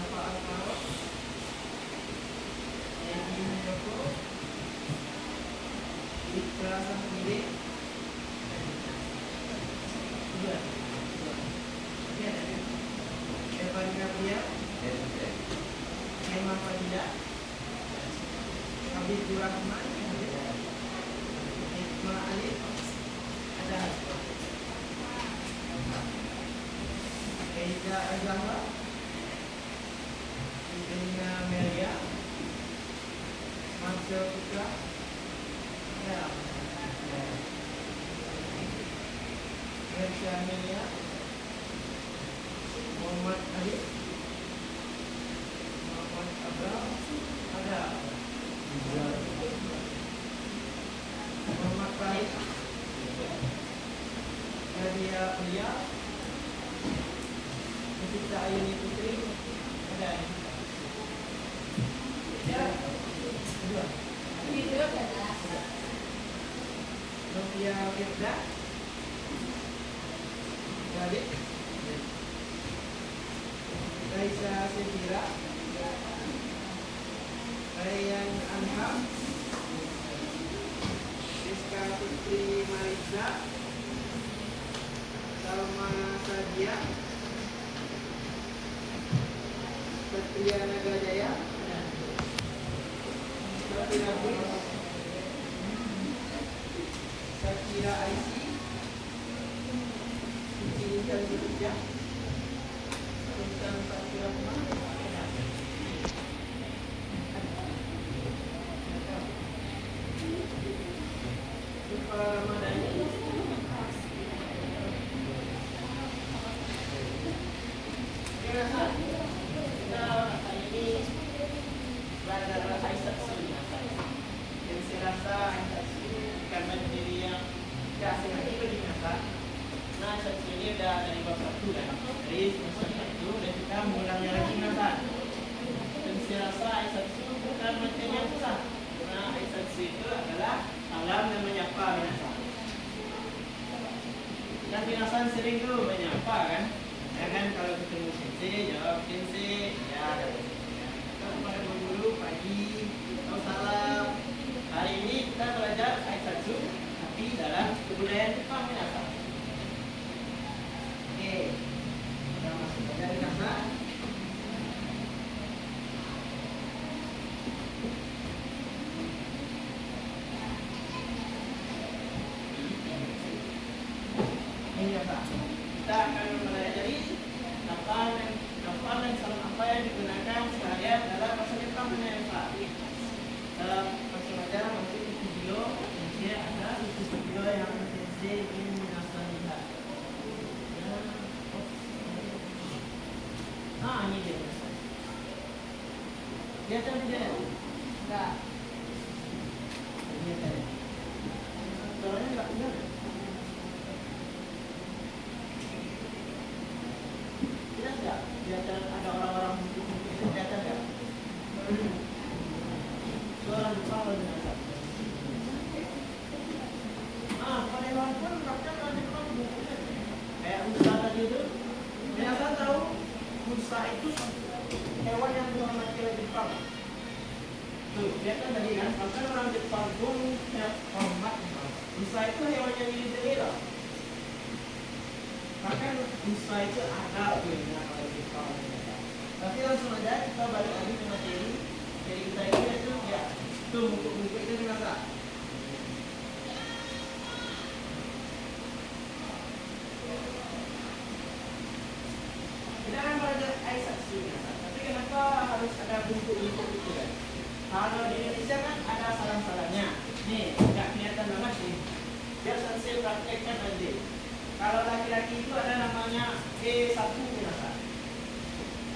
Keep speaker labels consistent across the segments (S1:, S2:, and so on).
S1: tanpa alkohol. Edi Joko Ika Sendiri dua. Oke, ada Evan Gabriel, Emma Fadila, Habibur Rahman, Hikmah Alif, ada Eza Azahra, Ibina Melia, Mansur Putra, ada Mersya Melia, Muhammad Ali, Muhammad Abram, ada Muhammad Farid, Nadia Ulia, Nikita Ayuni Putri, ada ya, dua. Novia Firda, David, Raisa Sefira, Ryan Anham, Rizka Putri Mariza, Salma Sadia, Satria Nagajaya, Satria Bui, Satria Aisi, Suci Intan Surya, Sultan Satria Rahman, Sufa Ramadhani, kita hari ini berada dalam Aisyah Sunnah. Dan saya rasa Aisyah bukan materi yang tidak asing lagi bagi kita. Nah, Aisyah ini sudah dari bab 1 kan, dari semester 1 dan kita mengulangnya lagi nasa. Dan saya rasa Aisyah bukan materi yang susah. Nah, Aisyah itu adalah salam dan menyapa binasa. Dan binasa sering tuh menyapa kan. Ya kan, kalau ketemu sensei, jawab sensei, ya ada. Kalau pada guru pagi, atau salam. Hari ini kita belajar Aisatsu, tapi dalam kebudayaan Jepang binasa. Oke, kita masuk belajar binasa. Ini apa? Kita akan mempelajari lafaz dan salam apa yang digunakan seharian dalam bahasa Jepang binasa. Dalam langsung aja masuk ke video, sensei ada video yang sensei ingin minasan lihat. Nah, ini dia. Kelihatan tidak? Enggak. Kelihatan. Suaranya enggak benar. Kelihatan ada orang-orang itu kelihatan nggak? Suara Jepang lebih besar. Pada hewan pun bahkan orang Jepang bukunya kayak unta tadi itu. Biasa tahu unta itu hewan yang dihormati oleh Jepang. Tuh, kelihatan tadi kan? Bahkan orang Jepang pun hormat. Unta itu hewan yang dilindungi loh. Bahkan unta itu ada punya oleh Jepang. Tapi langsung aja kita balik lagi ke materi. Jadi kita ini itu ya, tuh buku-buku itu binasa. Kita akan belajar Aisatsu binasa. Tapi kenapa harus ada buku-buku itu kan? Kalau di Indonesia kan ada salam-salamnya. Nih, nggak kelihatan banget sih. Biar sensei praktekkan nanti. Kalau laki-laki itu ada namanya E1 binasa.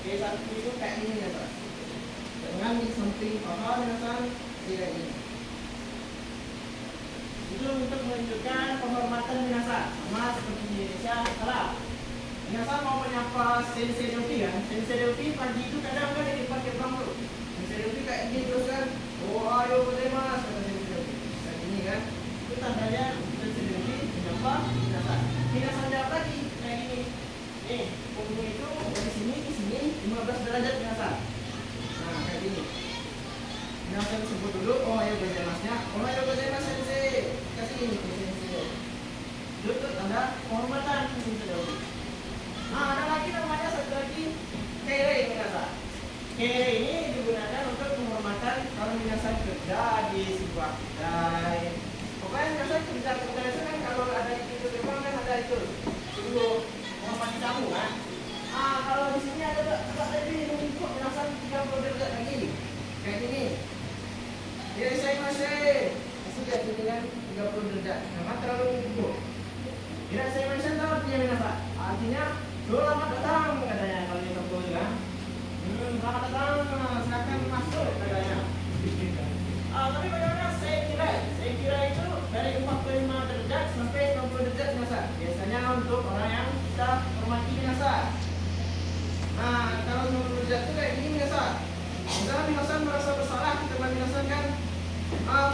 S1: E1 itu kayak ini ya Pak. Dengan di samping paha binasa tidak ini. Itu untuk menunjukkan penghormatan binasa. Sama seperti di Indonesia salam. Binasa mau menyapa sensei Dovi kan. Sensei Dovi pagi itu kadang kan di depan gerbang dulu. Sensei Dovi kayak ini terus kan. Ohayo gozaimasu kata sensei Dovi. Kayak ini kan. Itu tandanya sensei Dovi menyapa binasa. Binasa jawab lagi kayak gini. Nih, punggung itu dari sini ke sini, 15 derajat minasan. Nah, kayak gini. Minasan sebut dulu ohayo gozaimasu-nya. Ohayo gozaimasu sensei. Kasih ini ke sensei. Itu tanda penghormatan sensei dahulu. Nah, ada lagi namanya satu lagi keirei minasan. Keirei ini digunakan untuk penghormatan kalau minasan kerja di sebuah kedai. Pokoknya minasan kerja itu kan kalau ada itu depan kan ada itu. Dulu menghormati tamu kan. Ah, kalau di sini ada lebih untuk minasan 30 derajat lagi. Kayak gini. Irashaimase. Masih lihat gitu kan 30 derajat. Karena terlalu empuk. Irashaimase tahu artinya minasan. Artinya selamat datang katanya kalau di toko itu kan. Selamat datang, silakan masuk katanya. Tapi bagaimana saya kira itu dari 45 derajat sampai 60 derajat minasan. Biasanya untuk orang yang kita hormati minasan. Nah, kalau 60 derajat itu kayak gini minasan. Misalnya minasan merasa bersalah, kita minasan kan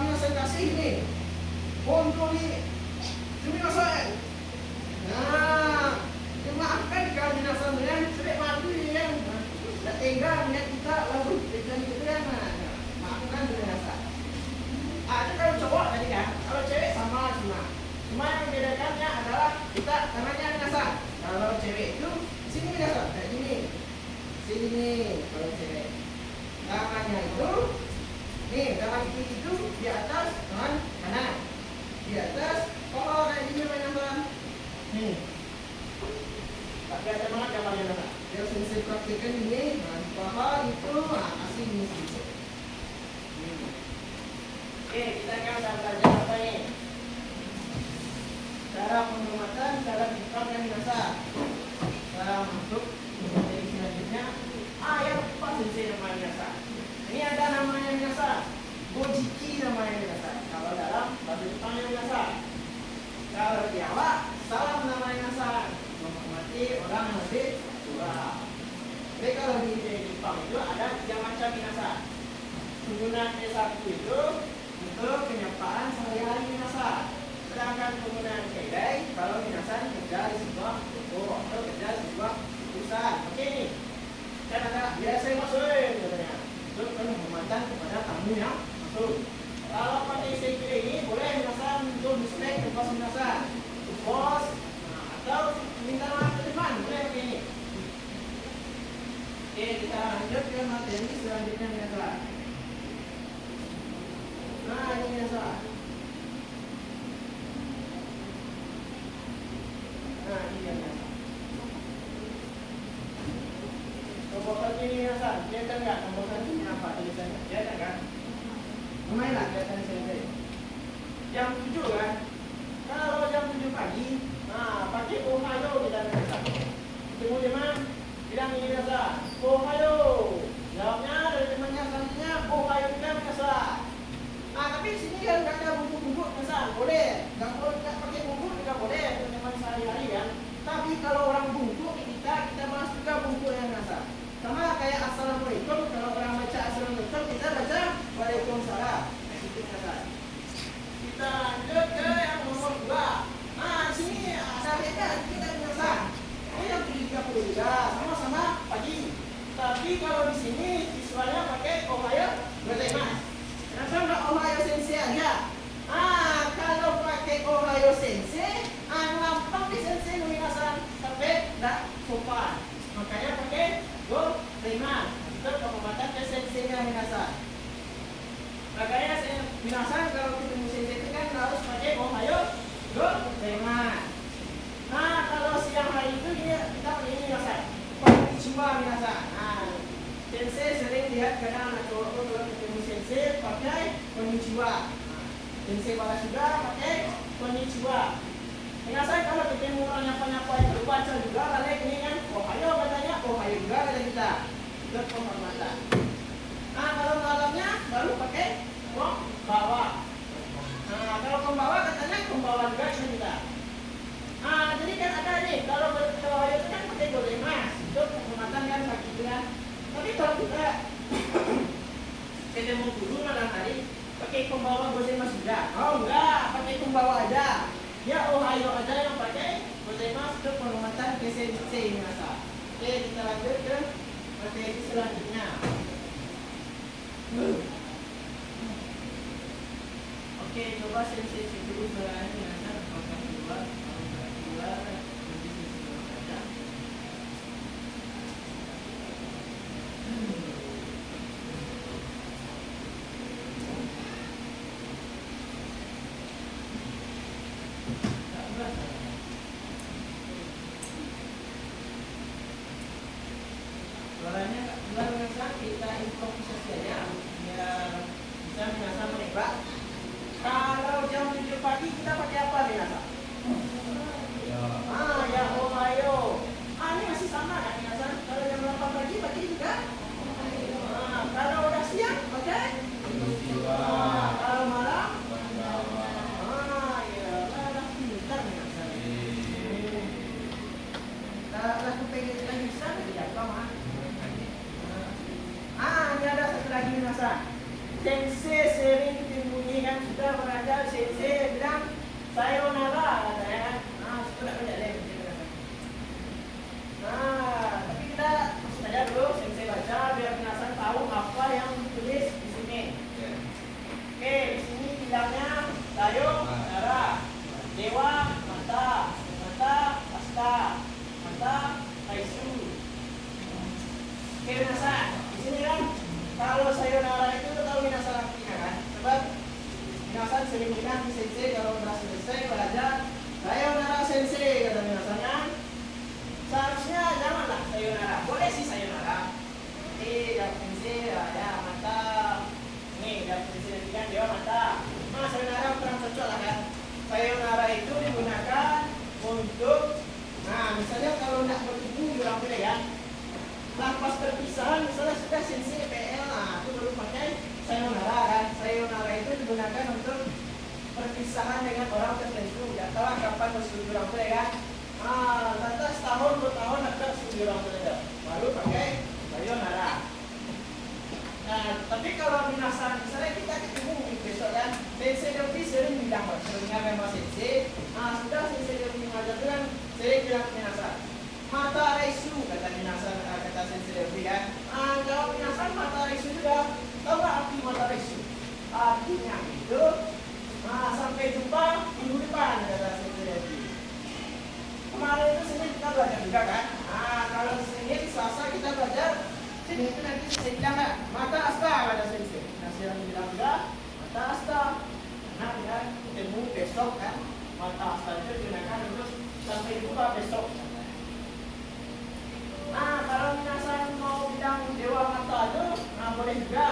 S1: minasan kasih ini Hontoni sumimasen. Nah, dimaafkan kalau minasan dengan sedek mati ya. Tidak tega melihat kita lalu dengan itu kan. Maafkan minasan. Itu kalau cowok tadi kan, kalau cewek sama semua. Cuma yang membedakannya adalah kita tangannya minasan. Kalau cewek itu sini minasan, kayak gini. Sini nih kalau cewek. Tangannya itu nih, tangan kiri itu di atas tangan kanan. Di atas kepala kayak gini minasan. Nih. Tak biasa banget gambarnya minasan. Yang sensei praktikkan ini, paha itu kasih ini sedikit. Oke, kita akan belajar apa nih? Cara penghormatan, cara dipanggil minasan. Cara masuk materi selanjutnya. Yang lupa sensei namanya minasan. Ini ada namanya minasan. Gojiki namanya minasan. Kalau dalam bahasa Jepangnya minasan. Kalau di awak, salam namanya minasan. Menghormati orang yang lebih tua. Tapi kalau di Jepang itu ada 3 macam minasan. Penggunaan S1 itu untuk penyapaan sehari-hari minasan. Sedangkan penggunaan keirei kalau minasan kerja di sebuah toko atau kerja di sebuah perusahaan. Oke nih, kan ada biasa masuk katanya untuk penghormatan kepada tamu yang masuk. Kalau pakai seikiri ini boleh minasan untuk display ke bos minasan, bos, atau minta maaf ke depan boleh pakai ini. Oke, kita lanjut ke materi selanjutnya minasan. Nah, ini minasan. Nah, ini dia minasan. Robokan ini minasan, kelihatan nggak robokan ini apa tulisannya? Kelihatan kan? Lumayan lah kelihatan sendiri. Jam 7 kan? Kalau jam 7 pagi, nah pakai ohayo kita minasan. Ketemu teman, bilang ini minasan. Ohayo. Jawabnya dari temannya selanjutnya, ohayo juga minasan. Tapi di sini kan nggak ada bumbu-bumbu minasan. Boleh, nggak pakai bumbu juga boleh teman sehari-hari kan. Tapi kalau orang bumbu kita bahas juga bumbu yang minasan. Sama kayak assalamualaikum, kalau orang baca assalamualaikum kita baca waalaikumsalam. Itu minasan. Kita lanjut ke yang nomor 2. Nah, di sini ada beda kita minasan. Ini yang 30 juga, sama-sama pagi. Tapi kalau di sini siswanya pakai ohayo gozaimasu. Kenapa enggak ohayo sensei aja? Kalau pakai ohayo sensei, lampang di sensei minasan, tapi enggak sopan. Makanya pakai gozaimasu untuk penghormatan ke sensei-nya minasan. Makanya minasan kalau ketemu sensei itu kan harus pakai ohayo gozaimasu. Nah, kalau siang hari itu kita pakai ini minasan. Konnichiwa minasan. Sensei sering lihat kadang anak cowok kalau ketemu sensei pakai konnichiwa. Sensei balas juga pakai konnichiwa. Minasan kalau ketemu orang nyapa-nyapa itu baca juga balik ini kan ohayo katanya, ohayo juga kata kita. Untuk penghormatan. Nah, kalau malamnya baru pakai kombawa. Nah, kalau kombawa katanya kombawa juga kita. Jadi kan ada nih, kalau ohayo itu kan pakai gozaimasu untuk penghormatan kan pagi itu kan. Tapi kalau kita ketemu guru malam hari pakai kombawa gozaimasu juga. Oh enggak, pakai kombawa aja. Ya ohayo aja yang pakai gozaimasu untuk penghormatan ke sensei minasan. Oke, kita lanjut ke Materi selanjutnya. Oke, coba sensei dulu berani akan apakah keluar nanti sensei saja. Suaranya keluar dengan kita improvisasi aja biar bisa minasa menebak. Kalau jam 7 pagi kita pakai apa minasa? Ya Ohio. Ini masih sama kan minasa? Kalau jam 8 pagi pakai juga? Kalau udah siang pakai? Kalau malam? Ya lah pintar minasa. Lagu pengen lagi bisa tidak apa? Ini ada satu lagi minasa. Sensei sering dibunyikan sudah belajar. Sensei bilang sayonara katanya. Sudah belajar tapi kita maksud aja dulu sensei baca biar minasan tahu apa yang ditulis di sini. Oke, di sini bilangnya sayonara. Dewa mata, mata asta, mata kaisu. Oke minasan, di sini kan kalau sayonara itu tahu minasan artinya kan? Sebab minasan sering bilang sensei kalau sudah selesai belajar sayonara sensei kata minasannya. Seharusnya janganlah sayonara. Boleh sih sayonara. Jawab sensei ya mata. Nih jawab sensei kan dewa mata. Sayonara kurang cocok lah kan. Sayonara itu digunakan untuk misalnya kalau tidak bertemu orang beda ya. Pas perpisahan misalnya sudah sensei PL itu baru pakai sayonara kan. Sayonara itu digunakan untuk perpisahan dengan orang tertentu. Tidak tahu kapan bersetuju orang beda kan. Lantas setahun 2 tahun ada studi orang beda baru pakai sayonara. Tapi kalau minasan misalnya kita ketemu besok kan sensei Dewi sering bilang seringnya memang sensei sudah sensei Dewi mengajar itu kan sering bilang minasan mata raisu kata minasan kata sensei Dewi kan. Kalau minasan mata raisu juga tahu nggak arti mata raisu? Artinya itu sampai jumpa minggu depan kata sensei Dewi. Kemarin itu Senin kita belajar juga kan. Kalau Senin Selasa kita belajar Senin itu nanti saya bilang nggak mata asta ada sensei. Nasiran bilang enggak mata asta. Karena kita ketemu besok kan. Mata asta itu digunakan untuk sampai jumpa besok. Kalau minasan mau bilang dewa mata itu boleh juga.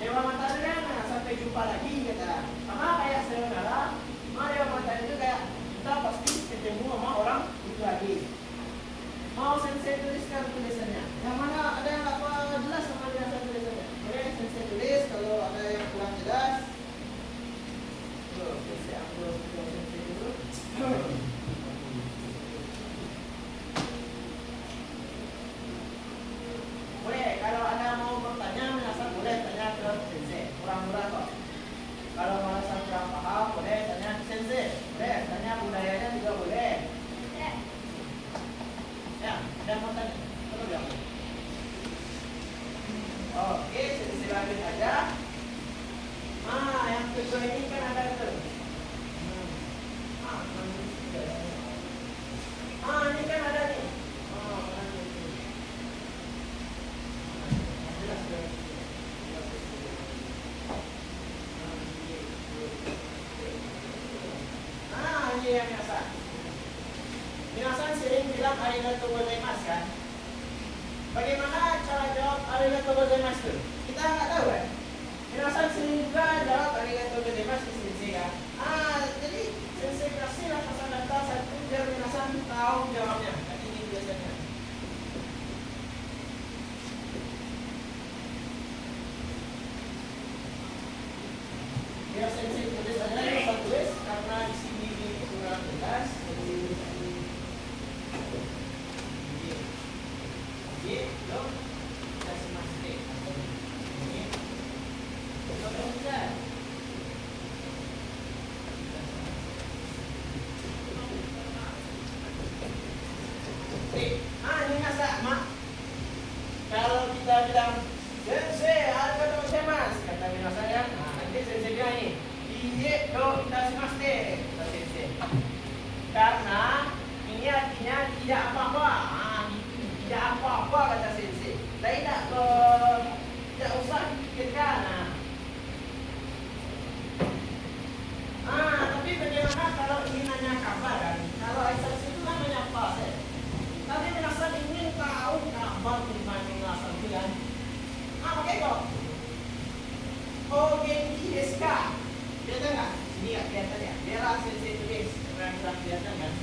S1: Dewa mata itu kan sampai jumpa lagi kata. Sama kayak sayonara. Dewa mata itu kayak kita pasti ketemu sama orang itu lagi. Mau sensei tuliskan tulisannya. Yang mana ada yang nggak jelas sama biasa tulisannya? Boleh sensei tulis kalau ada yang kurang jelas. Sensei ambil sensei dulu. Boleh kalau ada mau bertanya minasan boleh tanya ke sensei. Kurang-kurang kok. Kalau merasa kurang paham boleh tanya ke sensei. Boleh tanya budayanya juga boleh. Ya, ada mau tanya? Betul ya? Oke, sensei lanjut aja. Yang kedua ini kan ada itu. Ini kan ada nih. Ini yang biasa. Minasan sering bilang arigatou gozaimasu kan? Bagaimana cara jawab arigatou gozaimasu itu? Kita nggak tahu kan? Minasan sering juga jawab arigatou gozaimasu di sensei kan? Jadi sensei kasihlah kata-kata satu biar minasan tahu jawabnya. Kan ini biasanya. Biar sensei tulis aja yang tulis karena di sini kurang jelas. iye do itashimashite kata sensei. Karena ini artinya tidak apa-apa. Tidak apa-apa kata sensei. Tidak usah dipikirkan. Tapi bagaimana kalau ingin nanya kabar kan? Kalau Aisyah itu kan menyapa saya. Tapi merasa ingin tahu kabar tentang Minasan itu kan? Oke kok. Oh, genki desu ka? Kelihatan nggak? Ini ya, kelihatan ya. Biarlah sensei tulis. Kurang kelihatan kan?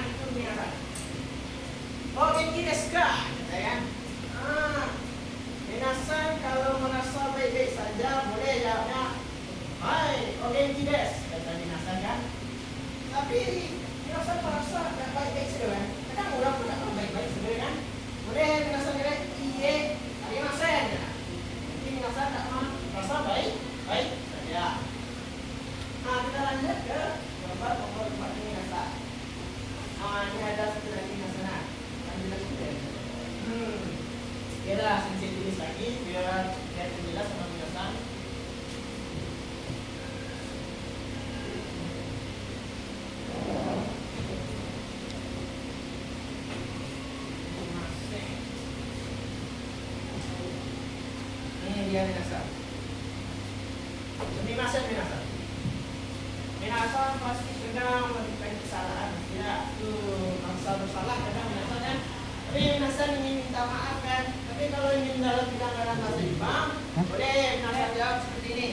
S1: Gitu minasan. Oh, genki desu ka? Gitu ya. Minasan kalau merasa baik-baik saja boleh jawabnya hai, genki desu. Kata minasan kan? Tapi minasan merasa tidak baik-baik saja kan? Kadang orang pun tidak baik-baik sebenarnya kan? Boleh minasan kira iye, arimasen. Jadi minasan tidak merasa baik saja. Kita lanjut ke gambar nomor 4 ini minasan. Ini ada satu lagi minasan. Lanjut lagi deh. Biarlah sensei tulis lagi biar jelas sama minasan. Ini dia minasan. Minasan pasti sedang melakukan kesalahan. Tidak, merasa bersalah kadang minasan kan. Tapi minasan ingin minta maaf kan. Tapi kalau ingin dalam dalam bahasa Jepang, boleh minasan jawab seperti ini.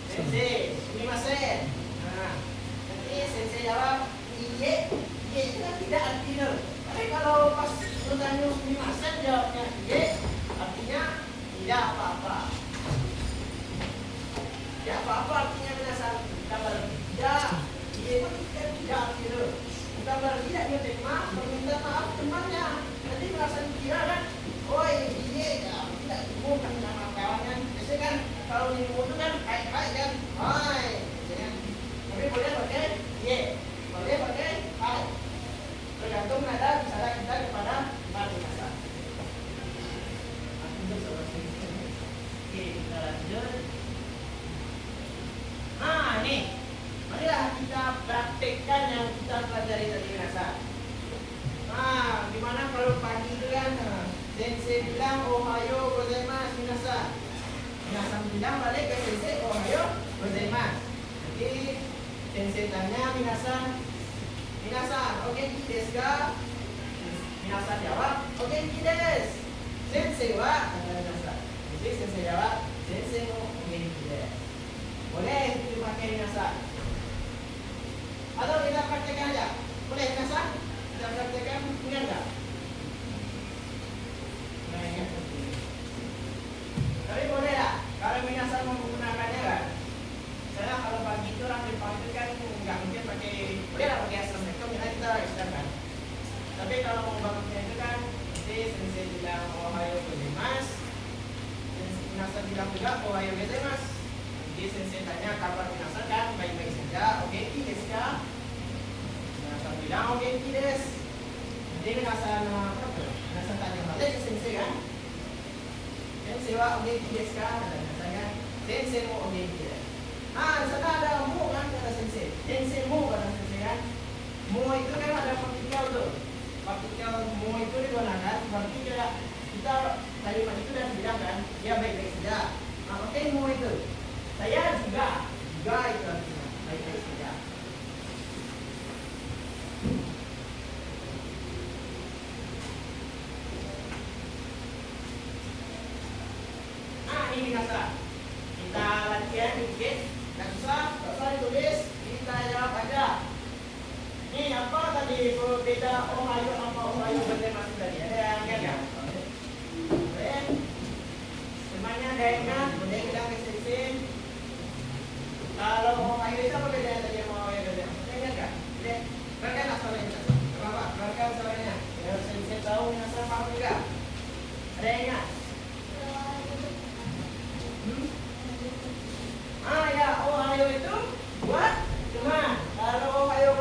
S1: Sensei, sumimasen. Nanti sensei jawab iye. Iye itu kan tidak artinya. Tapi kalau pas bertanya sumimasen jawabnya iye, artinya tidak apa-apa. Tidak apa-apa artinya minasan. Kabar tidak, iye pun tidak artinya. Kabar tidak menerima, meminta maaf temannya. Nanti merasa dikira kan, oh iye ya, tidak bukan sama kawannya. Biasanya kan kalau di itu kan hai kan, hai. Tapi boleh pakai iye, boleh pakai hai. Tergantung nada bicara kita kepada minasan. Oke, kita lanjut. Nih, marilah kita praktekkan yang kita pelajari tadi minasan. Gimana kalau pagi itu kan sensei bilang ohayo gozaimasu minasan. Minasan bilang balik ke sensei ohayo gozaimasu. Jadi sensei tanya minasan, genki desu ka? Minasan jawab, genki desu. Sensei wa kata minasan. Jadi sensei jawab, sensei mo genki desu. Boleh dipakai minasan. Atau kita praktekkan aja. Boleh minasan? Kita praktekkan, ingat nggak? Ingat. Tapi boleh lah. Kalau minasan mau menggunakannya kan. Saya kalau pagi itu orang Jepang itu kan nggak mungkin pakai. Boleh lah pakai assalamualaikum. Kita istirahat. Tapi kalau mau bangunnya itu kan, nanti sensei bilang ohayo gozaimasu. Minasan bilang juga ohayo gozaimasu. Jadi sensei tanya kabar minasan kan baik-baik saja. Genki desu ka? Minasan bilang genki desu. Jadi minasan tanya balik ke sensei kan. Sensei wa genki desu ka? Kata minasan kan. Sensei mo genki desu. Di sana ada mo kan kata sensei. Sensei mo kata sensei kan. Mo itu kan ada partikel tuh. Partikel mo itu digunakan berarti kita kalimat itu dan bilang kan ya baik-baik saja. Oke mo itu. Saya juga itu artinya baik-baik saja. Ini minasan. Kita latihan dikit. Nggak usah ditulis. Kita jawab aja. Nih apa tadi beda ohayo sama ohayo gozaimasu tadi? Ada yang ingat nggak? Boleh. Semuanya ada yang ingat? Boleh bilang ke sensei. Kalau ohayo itu apa bedanya tadi sama ohayo gozaimasu? Ada yang ingat nggak? Boleh. Keluarkan suaranya. Kenapa? Keluarkan suaranya. Biar sensei tahu minasan paham juga. Ada yang ingat? Ya, ohayo itu buat teman. Kalau ohayo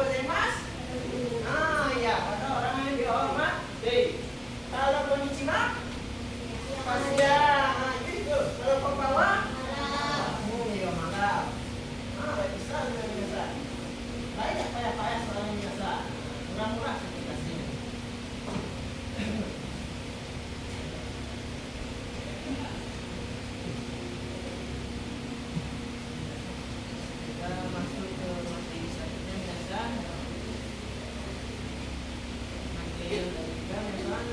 S1: konnichiwa? Masya. Nah, gitu. Kalau konbawa? Iya, mantap. Nah, baik bisa minasan. Banyak payah-payah soalnya minasan. Murah-murah aplikasinya. Kita masuk ke materi selanjutnya minasan. Materi dari kita minasan.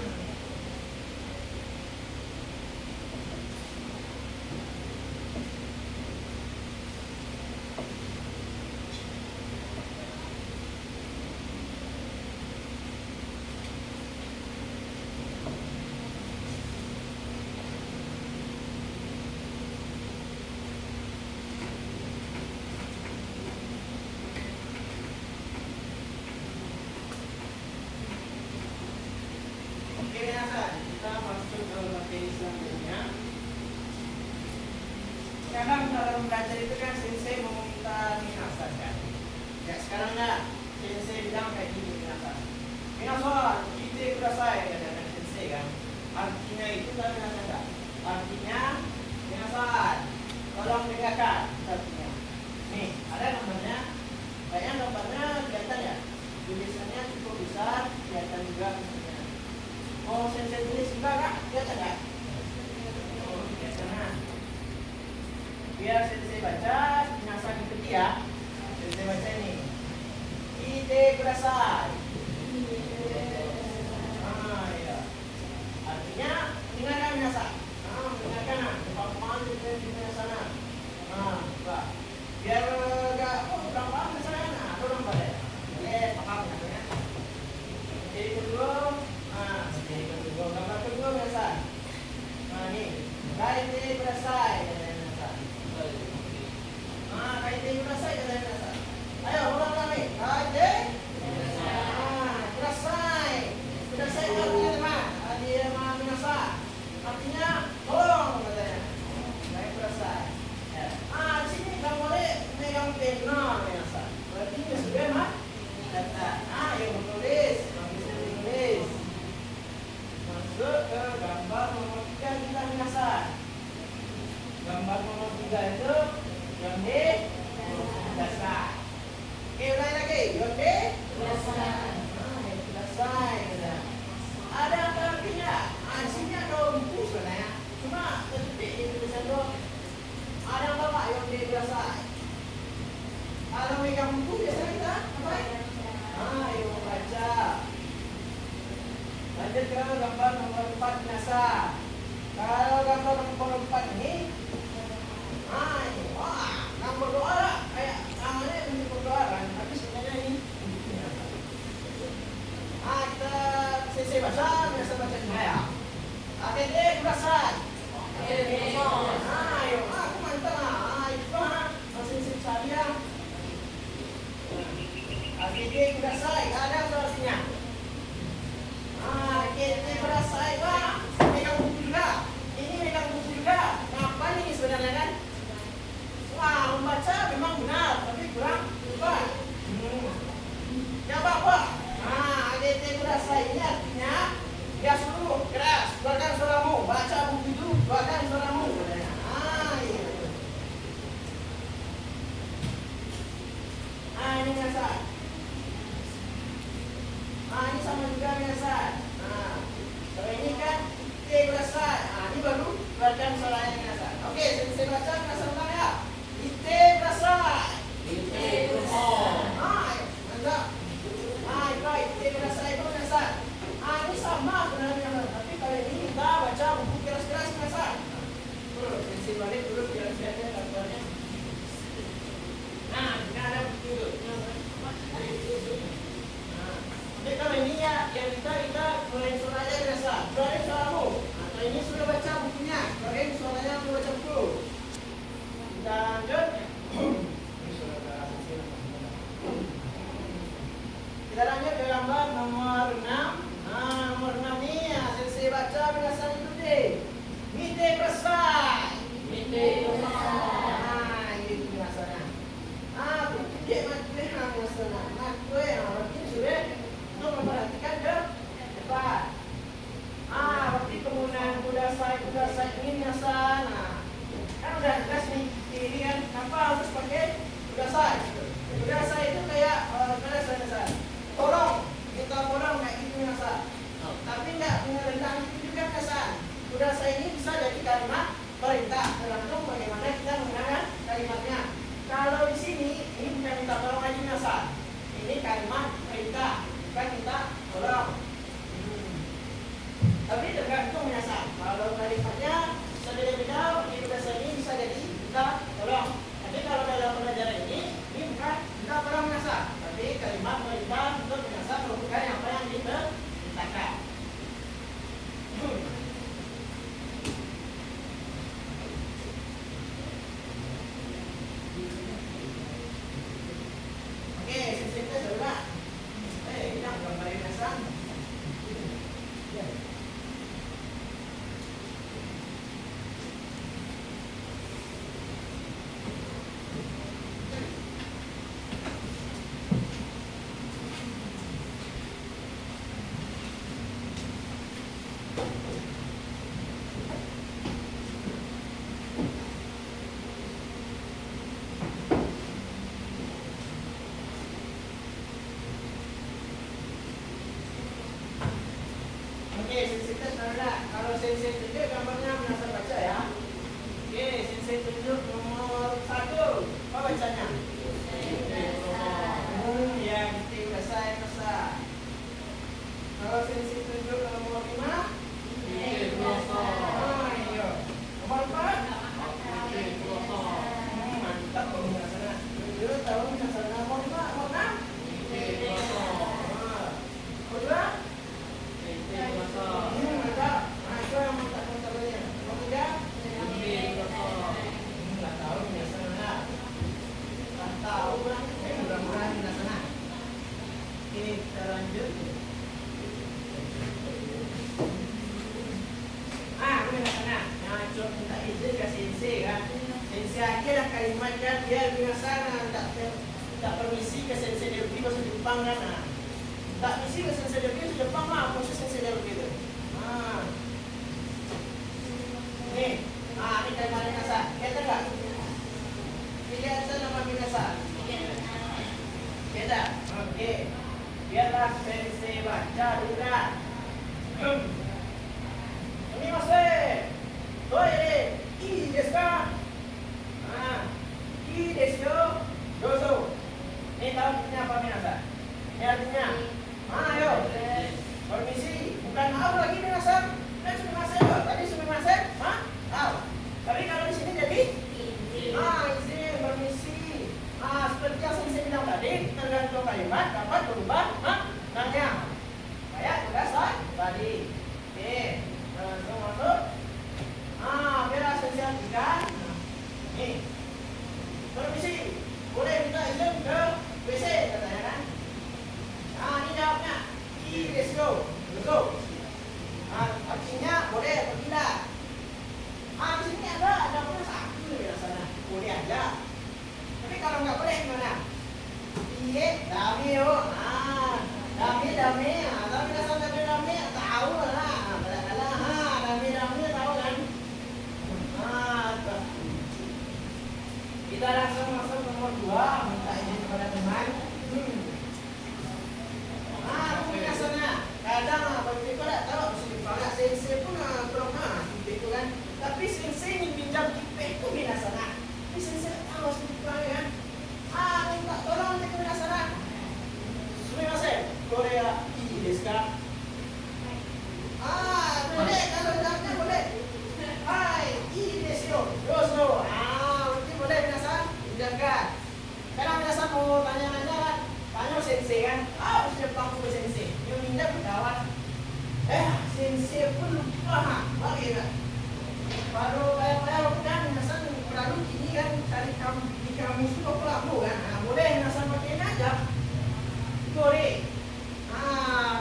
S1: Oke, minasan, kita masuk ke materi selanjutnya. Sekarang dalam belajar itu kan sensei meminta minasan kan. Ya sekarang enggak, sensei bilang kayak gini minasan. Minasan, kita kudasai kata sensei kan. Artinya itu kan minasan enggak? Artinya minasan, tolong dengarkan artinya. Nih, ada gambarnya. Kayaknya gambarnya kelihatan ya. Tulisannya cukup besar, kelihatan juga misalnya. Mau sensei tulis juga kak? Kelihatan nggak? Oh, kelihatan nah. Biar sensei baca, minasan ikuti ya. Sensei baca ini. Ite kudasai. Ah, iya. Artinya, dengarkan minasan. Ah, dengarkan nah. Paham di sana. Ah, coba. Biar nggak, kurang paham di sana. Nah, kurang pada. Boleh paham ya. Jadi kedua. Gambar kedua minasan. Nah ini, kaite kudasai kata minasan. Kaite kudasai kata minasan. Ayo ulang lagi. Kaite kudasai. Kudasai itu artinya teman. Artinya minasan. Artinya tolong katanya. Kaite kudasai. Di sini nggak boleh megang pena minasan. Berarti ini sudah mah data. Yang menulis, bisa ditulis. Masuk ke gambar nomor 3 kita minasan. Gambar nomor 3 itu yang di dasar. Oke, ulangi lagi. Yang di dasar. Dasar. Ada apa artinya? Di sini ada buku sebenarnya. Cuma ketik di tulisan itu. Ada apa pak yang di dasar? Ada megang buku biasanya kita apa? Yang membaca. Lanjut ke gambar nomor 4 minasan. Kalau gambar nomor 4 ini, ini, wah, berdoa lah. Kayak namanya untuk berdoa kan, tapi sebenarnya ini. Kita sesi baca, biasa baca saya. Akhirnya kudasai. Ayo, aku mantap lah. Itu sesi saya. Akhirnya kudasai, ada artinya. Kita kudasai, wah, megang buku juga. Ini megang buku juga. Ngapain ini sebenarnya kan? Wah, membaca memang benar, tapi kurang tepat. Ya bapak. Kita kudasai ini artinya ya suruh keras, keluarkan suaramu, baca buku itu, keluarkan suaramu. Iya. Ini minasan. Ini sama juga minasan. Kalau ini kan ite kudasai. Ini baru keluarkan suaranya minasan. Oke, saya baca minasan ulang ya. Ite kudasai. Ite kudasai. Mantap. Itu ite kudasai itu minasan. Ini sama sebenarnya, tapi kali ini kita baca buku keras-keras minasan. Sensei balik dulu biar lihatnya gambarnya. Ini ada buku itu. Jadi kalau ini ya, yang kita keluarin suaranya biasa. Keluarin suaramu. Kalau ini sudah baca bukunya, keluarin suaranya untuk baca buku. Kita lanjut. Kita lanjut ke gambar nomor 6. Nomor 6 ini ya, sensei baca biasa itu deh. Mite kudasai. Mite kudasai. Minasa ini bisa jadi kalimat perintah, tergantung bagaimana kita menggunakan kalimatnya. Kalau di sini ini bukan minta tolong lagi Minasa, ini kalimat perintah, bukan minta tolong. Tapi tergantung Minasa. Kalau kalimatnya beda-beda, ini bahasa ini bisa jadi minta tolong. Tapi kalau dalam pelajaran ini bukan minta tolong Minasa, tapi kalimat perintah untuk Minasa melakukan apa yang diperintahkan. Oke, sesi kedua. Kita gambar Minasa. Oke, sensei taruhlah. Kalau sensei tunjuk gambarnya Minasa baca ya. Oke, sensei tunjuk nomor 1. Apa bacanya? Ya, kita udah selesai. Kalau sensei tunjuk nomor 5. Iya. Nomor 4. Mantap Minasa. Dulu tahu Minasa nomor 5, nomor 6. Nomor 2. Kita lanjut. Minasa. Nah, coba minta izin ke sensei kan. Sensei akhirnya kalimatnya dia Minasa tak permisi ke sensei Delphi bahasa Jepang kan. Nah, tak permisi ke sensei Delphi bahasa Jepang mah proses sensei Delphi itu. Nih, ini kalimat Minasa. Lihat enggak? Lihat nama Minasa. Beda. Oke. Biarlah sensei baca juga. Ini masih. Toire, i desu ka? I desu yo. Dozo. Ini tahu artinya apa Minasa? Ini artinya, ayo. Permisi. Bukan maaf lagi Minasa. Kan sumimasen loh. Tadi sumimasen, maaf. Tapi kalau di sini jadi izin, permisi. Seperti yang saya bilang tadi, tergantung kalimat dapat berubah maknanya. Kayak sudah tadi. Oke, langsung masuk. Biar saya artikan. Nih, permisi, boleh minta izin ke WC katanya kan? Ini jawabnya, let's go, betul. Artinya boleh berpindah. Di sini ada punya satu ya sana, boleh aja. Tapi kalau nggak boleh gimana? Iya, dami yo. Dami. Tapi dasar dami tahu lah. Dami tahu kan? Kita langsung masuk nomor 2, minta izin kepada teman. Biasanya kadang begitu tidak tahu kalau sensei pun kurang gitu kan. Tapi sensei ini pinjam tipe itu biasanya. Tapi sensei tahu sedikit kan. Minta tolong ke biasanya. Sumimasen, Korea i desu ka? Boleh kalau jawabnya boleh. I desu yo. Dozo. Berarti boleh biasa. Tindakan. Karena biasa mau tanya-tanya tanya sensei kan. Sudah pangku sensei. Dia minta berkawan. Sensei pun lupa. Bagaimana? Baru kayak kan nasan berlalu kini kan cari di kamus itu pelaku kan. Boleh nasan pakai aja. Kore.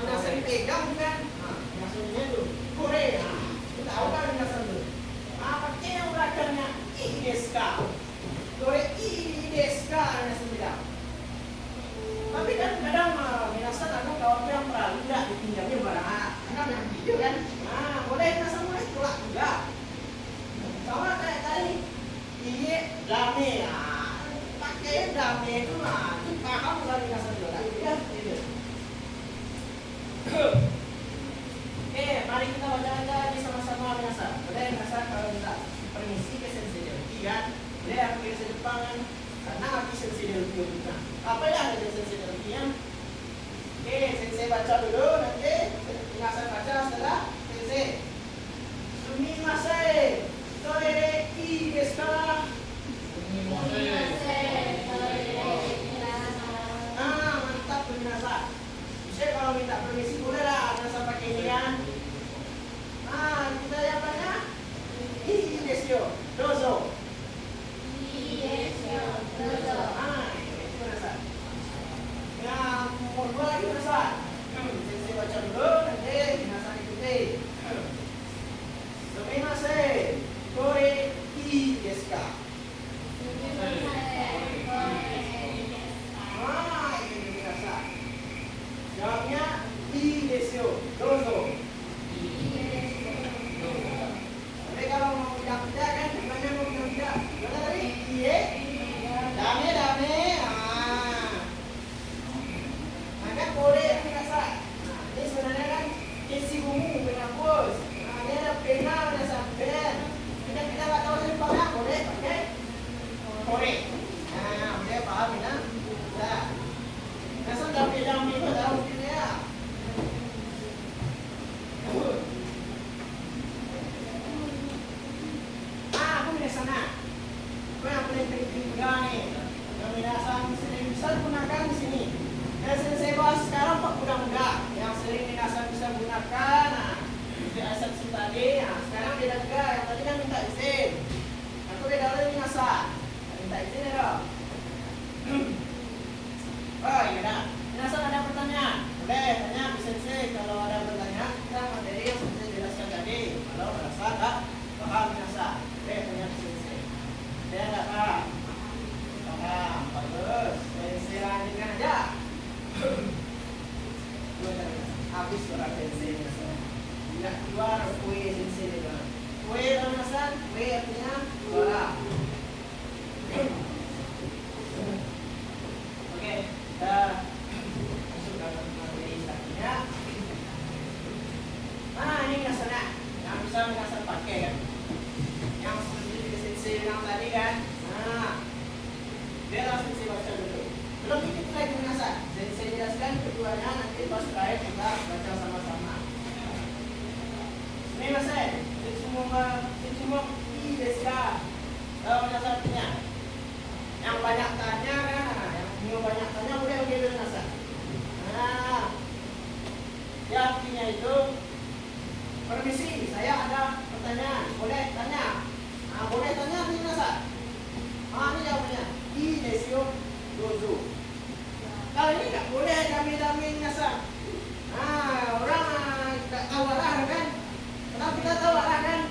S1: Nasan dipegang kan. Nasannya tuh kore. Kita tahu kan nasan tuh. Pakai yang belakangnya i desu ka. Kore i desu ka nasan bilang. Tapi kan kadang Minasa ada kawan yang perahu tidak dipinjamnya barang anak yang video kan. Boleh Minasa mulai tolak juga. Sama kayak tadi. Iya, dame. Pakai dame itu paham lah Minasa juga. Ya, gitu. kan karena habis sensei delphi kita. Apa yang ada sensei delphi-nya? Oke, sensei baca dulu, nanti minasan baca setelah sensei. Sumimasen, toire ii desu ka? Mantap minasan. Saya kalau minta permisi boleh lah, minasan pakai ini kan. Kita yang banyak. Ii desu yo, dozo. Nomor 2 lagi minasan. Sensei baca dulu, nanti minasan ikuti. Sumimasen, toire ii desu ka? Ini minasan. Jawabnya ii desu yo, dozo. Tapi kalau mau bilang tidak kan, gimana mau bilang tidak? Gimana tadi? Iye? Dame. Maka boleh minasan. Ini sebenarnya kan isi buku penghapus. Ini ada pena, ada sampai. Kita nggak tahu dari mana, boleh pakai kore. Boleh paham ya? Nah, minasan dame itu tahu mungkin ya. Aku minasan na. Aku yang paling penting juga nih. Yang minasan sering bisa gunakan di sini. Dan sensei bahas sekarang Pak mudah-mudah yang sering minasan bisa gunakan. Di asapsi tadi. Sekarang beda juga. Yang tadi kan minta izin. Aku beda lagi minasan. Minta izin ya dong. Oh iya dah. Minasan ada pertanyaan? Boleh tanya Bu Sensei. Kalau ada pertanyaan kita materi yang Sensei jelaskan tadi. Kalau merasa tak paham minasan, boleh tanya Bu Sensei. Saya nggak paham. Paham, bagus. Sensei lanjutkan aja. Habis suara sensei minasan. Tidak keluar kue sensei juga. Kue minasan, kue artinya suara. Oke, kita masuk dalam materi selanjutnya. Ini minasannya yang bisa minasan pakai kan, yang seperti sensei bilang tadi kan. Biar sensei baca dulu. Belum dikit lagi minasan. Sensei jelaskan keduanya, nanti pas terakhir kita baca sama-sama. Minasan, Setsumo ii desu ka? Tahu minasan artinya? Yang banyak tanya kan, yang banyak tanya boleh begitu minasan. Ya artinya itu permisi, saya ada pertanyaan, boleh tanya? Boleh tanya nih minasan. Ini jawabannya ii desu yo, dozo. Kalau ini nggak boleh dami minasan. Orang nggak tahu arah kan? Kenapa kita tahu arah kan?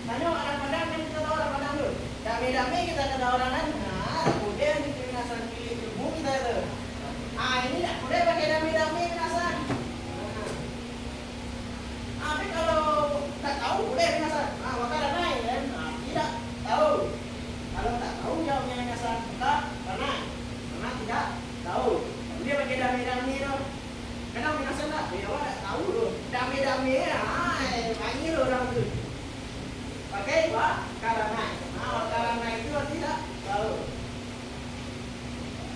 S1: Tanya arah pandang kan kita tahu arah pandang dulu. Dami kita kena orang kan? Boleh minasan pilih ilmu kita itu. Ini nggak boleh pakai dami minasan. Tapi kalau tak tahu boleh minasan. Maka naik kan? Tidak tahu. Kalau tak tahu jawabnya minasan karena tidak tahu. Dia pakai dami itu. Kenapa minasan tak? Ya tak tahu loh. Dami panggil orang itu. Pakai karena. Karena itu tidak tahu.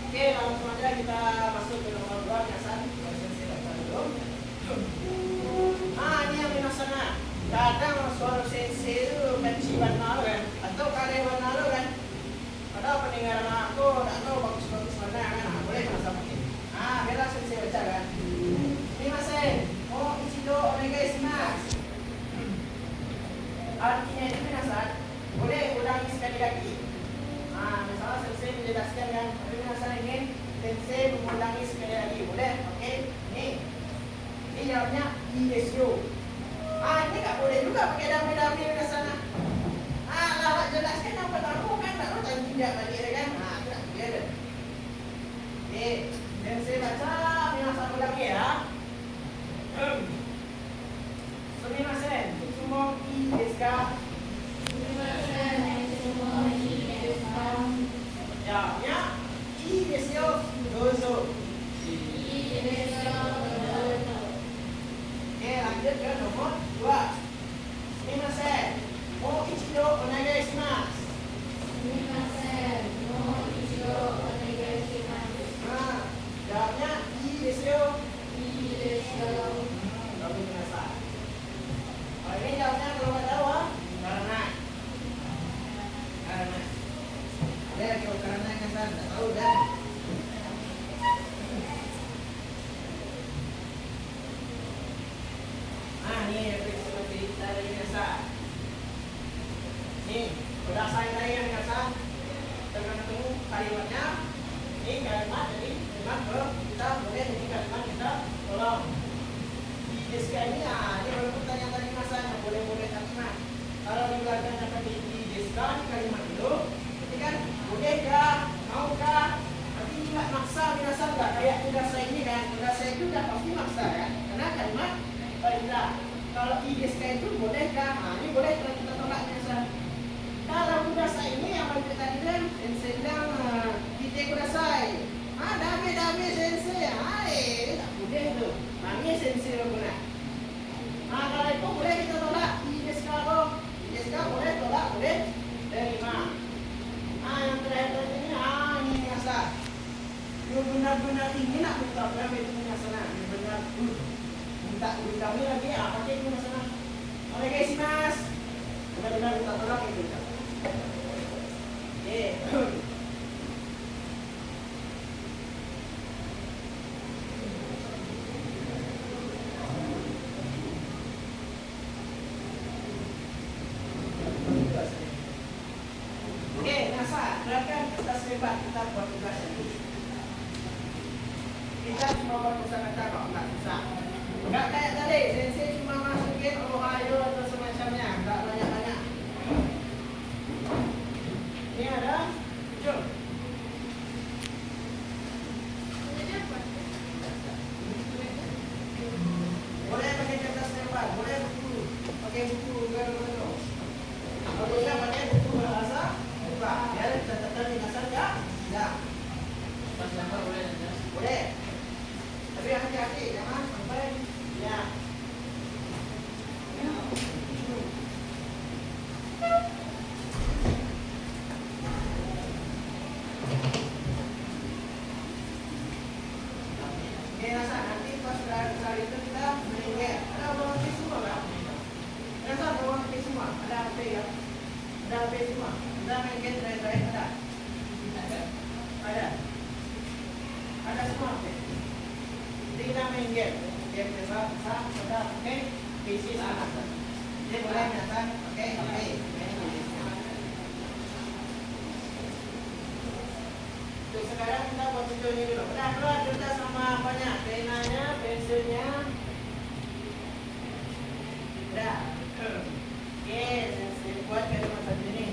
S1: Oke, langsung aja kita masuk ke nomor 2 minasan. Sensei baca dulu. Ini yang minasannya. Kadang suara sensei itu benci benar kan, atau kare benar kan. Padahal pendengaran aku tak tahu bagus-bagus mana kan. Boleh minasan pakai. Biar sensei baca kan. Minasan, ichido onegaishimasu. Artinya itu minasan, boleh ulangi sekali lagi. Misalnya sensei menjelaskan kan, tapi minasan ingin sensei mengulangi sekali lagi, boleh? Oke, ini jawabnya ii desu yo. Ini nggak boleh juga pakai dami minasan. Lawak jelaskan yang pertama kan, tak tahu tanya tidak balik kan? Tidak boleh. Oke, sensei baca minasan ulangi ya. Sumimasen, Setsumo ii desu ka? Jawabnya ii desu yo, dozo. Oke, lanjut ke nomor 2. Sumimasen, mo ichido onegaishimasu. minasa. Nih, udah saya tadi yang minasa. Tergantung kalimatnya. Ini kalimat jadi kalimat kita boleh jadi kalimat kita tolong. Di ini ya, ini kalau pertanyaan tadi masanya boleh-boleh kalimat. Kalau di belakangnya pakai di deska kalimat itu, berarti kan bolehkah, maukah? Nanti nggak maksa, minasa nggak kayak tudasa ini kan? Tudasa itu udah pasti maksa kan? Karena kalimat perintah. Kalau di deska itu bolehkah? Nah ini boleh kalau kita tolak minasa. Kalau tudasa ini yang paling tadi kan, sedang kita kudasai. Dame sensei, tak boleh itu. Nami sensei guna. Nah kalau itu boleh kita tolak di deska kok. Di deska boleh tolak, boleh terima. Yang terakhir ini, ini minasa. Yang benar-benar ini nak minta berapa itu minasana. Yang benar minta kami lagi, pakai itu minasana. Oke guys, mas. Benar-benar minta tolak itu. Oke. Kita buat tugas ini. Kita cuma buat kosakata kok, nggak susah. Nggak kayak tadi, sensei cuma masukin Ohio atau semacamnya, nggak banyak-banyak. Ini ada, jom. Boleh pakai kertas lebar, boleh buku, pakai buku gado-gado. Kalau bisa pakai buku bahasa, buka. Biar catatan minasa ya. Pas gambar boleh ya? Boleh. Tapi hati-hati jangan sampai ya. Oke, Nasa, nanti pas kali itu kita main ada bawa HP semua nggak? Nasa bawa HP semua, ada HP ya? Ada HP semua, ada main game terakhir ada? Ada semua oke. Jadi kita main game bisa sudah oke. PC sana. Jadi boleh nyata oke. Untuk sekarang kita buat tujuannya dulu. Udah keluar kertas sama apanya? Penanya, pensilnya. Udah. Oke, saya buat kalimat satu ini.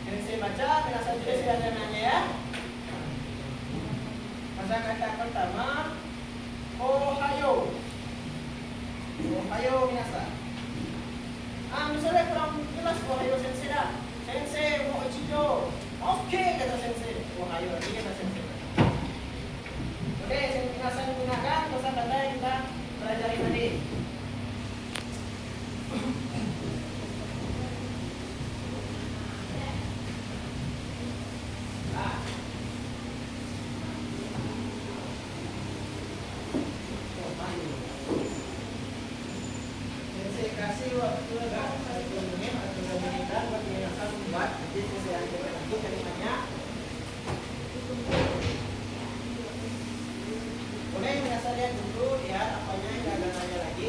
S1: Yang saya baca, penasihat juga sudah ada nanya ya. Masa kata pertama, Ohio. Ohio minasa. Misalnya kurang jelas Ohio sensei dah. Sensei mau ichijo. Oke kata sensei. Ohio, ini kata sensei. Oke, minasa digunakan kosa kata yang kita pelajari tadi. Kasih waktu agak 1 menit atau 2 menitan buat menyiapkan buat jadi saya ajarkan lagi kalimatnya. Boleh minasa lihat dulu lihat apanya yang ada nanya lagi.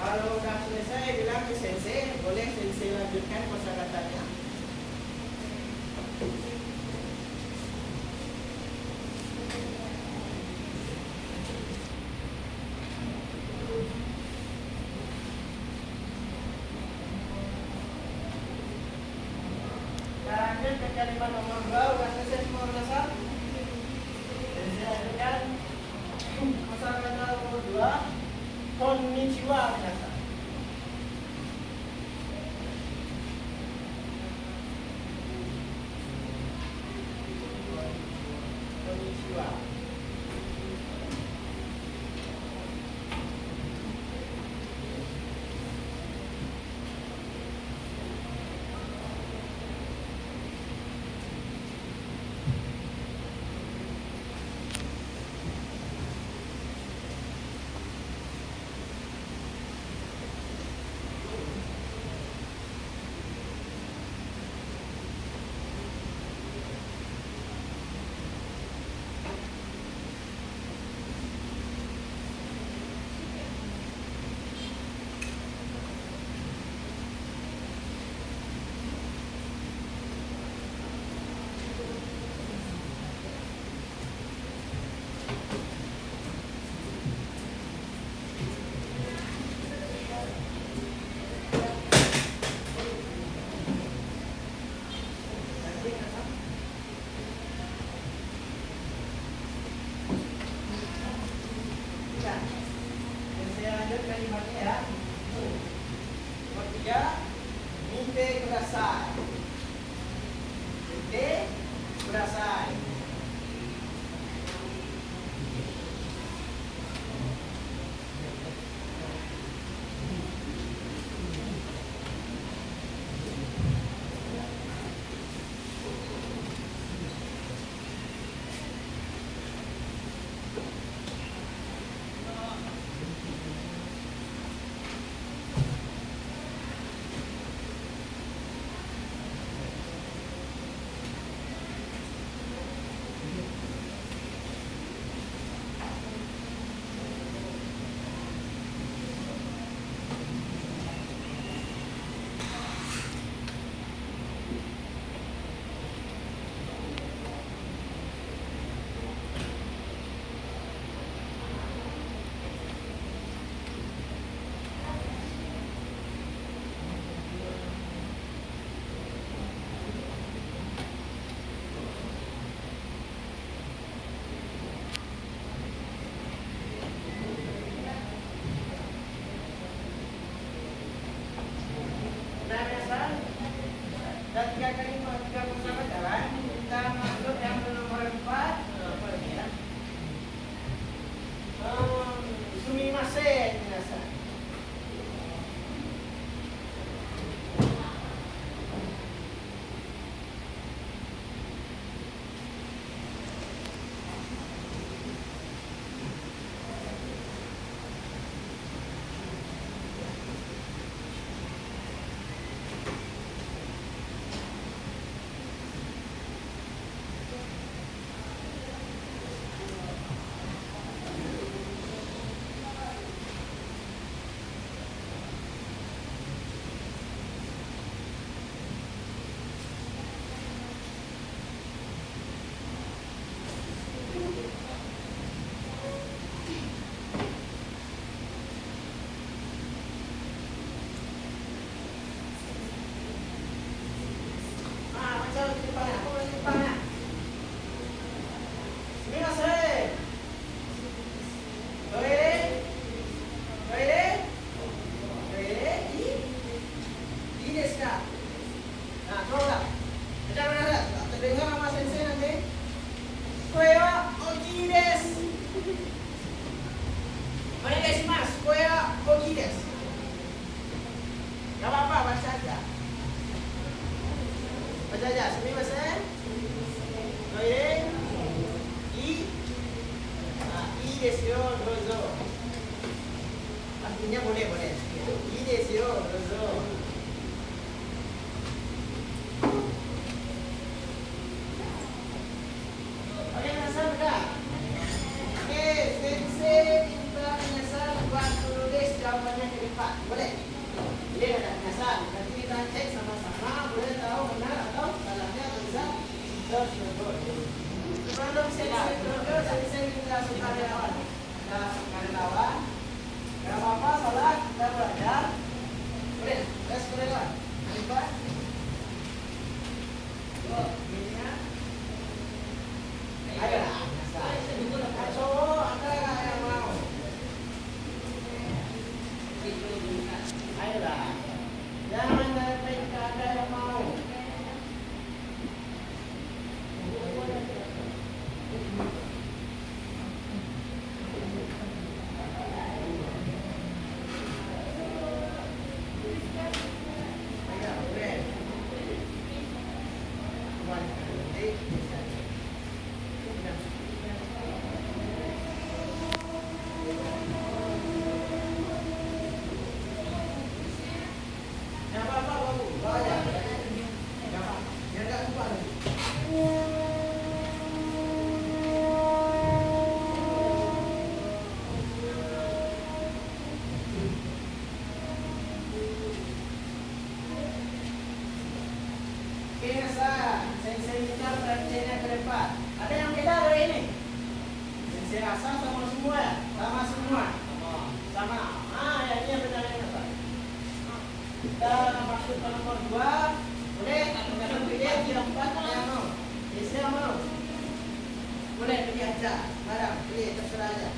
S1: Kalau udah selesai bilang ke sensei, boleh sensei lanjutkan kosakatanya. Lanjut ke kalimat nomor 2, udah selesai semua berdasar. Sensei lanjutkan kosakata nomor 2. Konnichiwa minasa. desu yo, dozo. Artinya boleh. Ii desu yo, dozo. Oke, minasan udah. Oke, sensei minta minasan buat tulis jawabannya ke depan. Boleh? Jadi ada minasan. Nanti kita cek sama-sama. Boleh tahu benar atau salahnya bisa. Sebelum sensei dulu, sensei minta sukarelawan. Kita sukarelawan. Gak apa-apa, salah kita belajar. Boleh, kita sukarelawan. Coba. Ininya. Ayo lah. Cowok ada nggak yang mau? Ayo lah. Jangan sampai nggak ada yang mau. Sensei minta perhatiannya ke depan. Ada yang beda dari ini? Sensei rasa sama semua ya? Sama semua? Sama. Ya ini yang bedanya apa? Kita masuk ke nomor 2. Boleh? Kita pilih yang 4 yang mau. Sensei yang mau? Boleh pilih aja. Barang, pilih terserah aja.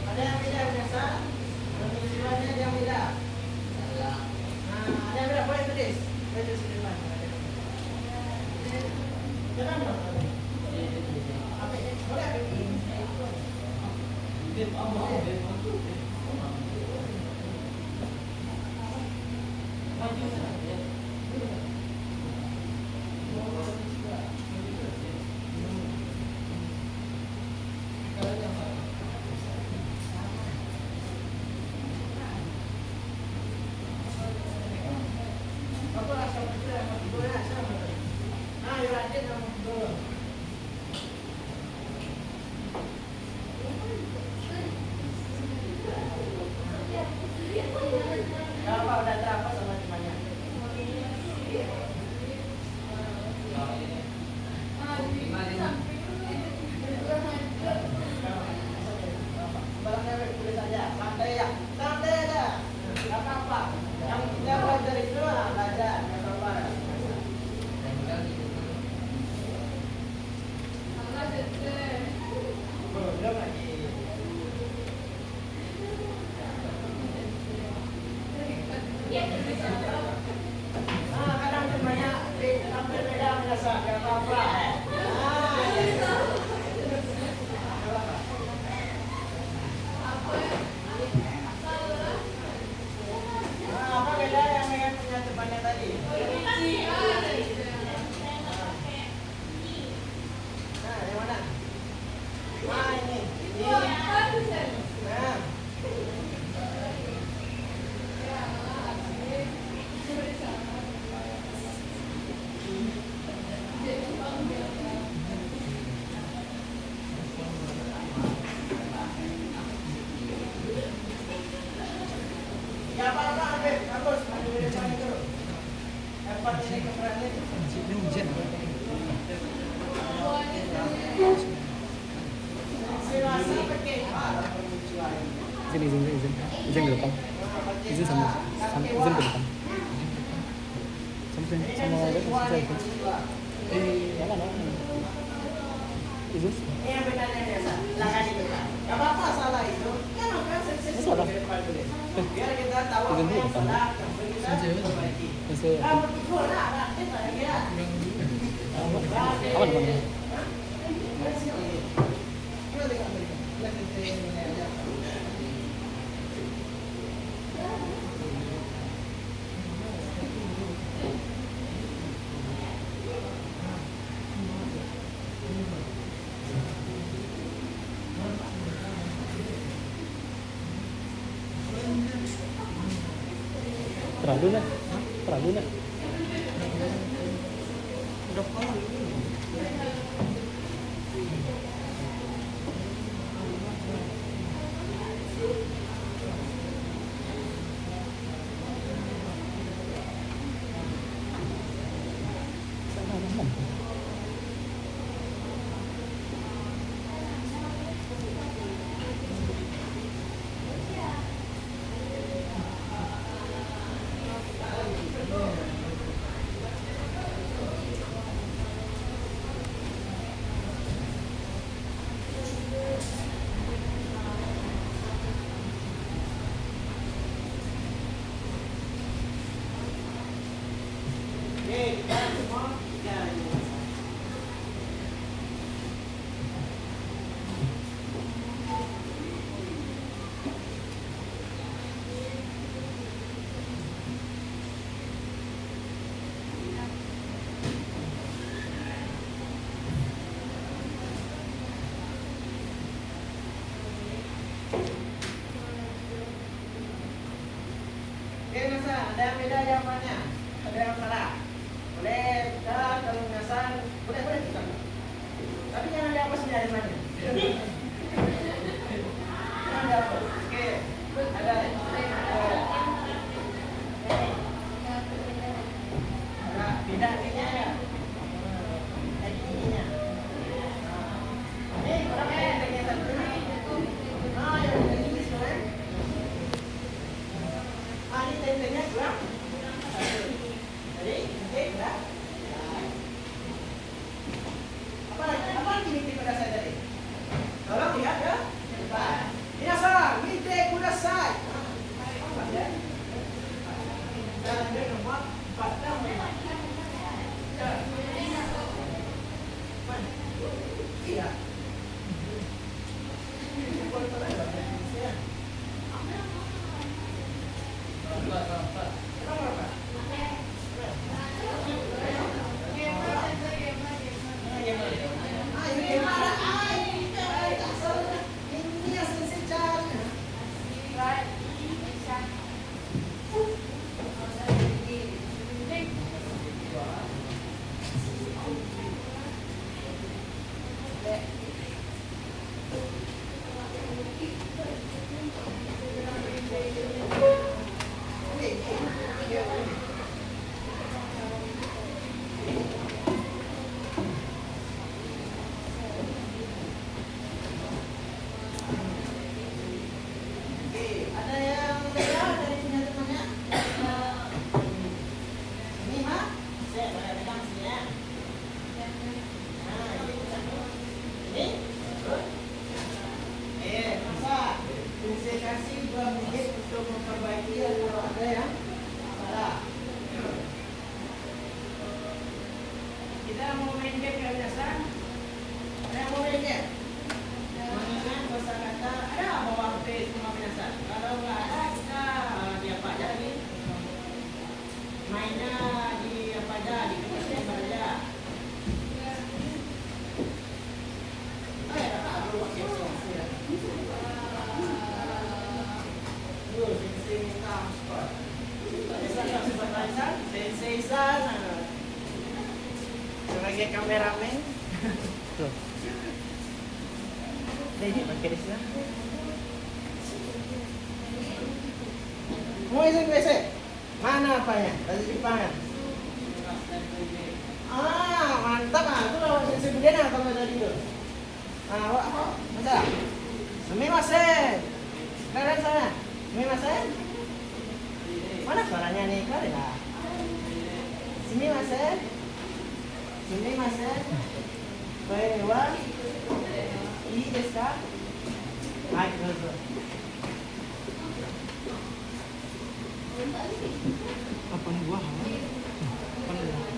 S1: Ada yang beda biasa? Penyusunannya ada yang beda? Ada yang beda, boleh tulis. Boleh tulis di depan. Jangan dong. Apa ini? Boleh apa ini?
S2: izin ke depan, izin sama izin ke depan, sama
S1: Ini kan bisa dikeluarin masih dua.
S2: Itu?
S1: Ini yang benarnya biasa. Silakan dibuka. Gak apa-apa salah itu. Ya makanya sukses
S2: Salah.
S1: biar kita tahu apa yang salah, yang perlu kita perbaiki. Betul lah, kita ya.
S2: Aman, Bang. Terlalu nak.
S1: Ada yang beda jawabannya, ada yang salah. Boleh kita kalau ngasal, boleh kita. Tapi jangan dihapus dari mana. Jangan dihapus. Oke, ada. Beda ininya ya. Ininya. Ini berapa ya? Yang ini sebenarnya. Ini tentengnya kurang. Jadi, berapa? Apa lagi minta pada saya tadi? Tolong lihat ya. Depan. Minasan, minta kudasai. Apa ya? Dan dia nomor 4. Iya. Kita mau main game ya biasa. Ada mau main game? Mengingat kosakata ada bawa HP semua biasa. Kalau nggak ada kita di apa aja lagi? Mainnya di apa aja? Di kertas aja. Ada apa? Pakai sensor. Sensei transport. Sensei sana. Sebagai kameramen. Jadi pakai di sana. Mau isi WC? Mana apanya? Dari Jepang. Mantap ah. Itu loh sensei Budena kalau tadi itu. Apa? Masa? Sumimasen. Kalian sana. Sumimasen. Mana suaranya nih? Keluarin lah. Sumimasen. Sumimasen. Baik, wa. I desu ka? Hai, dozo.
S2: Kapan buah? Kapan buah?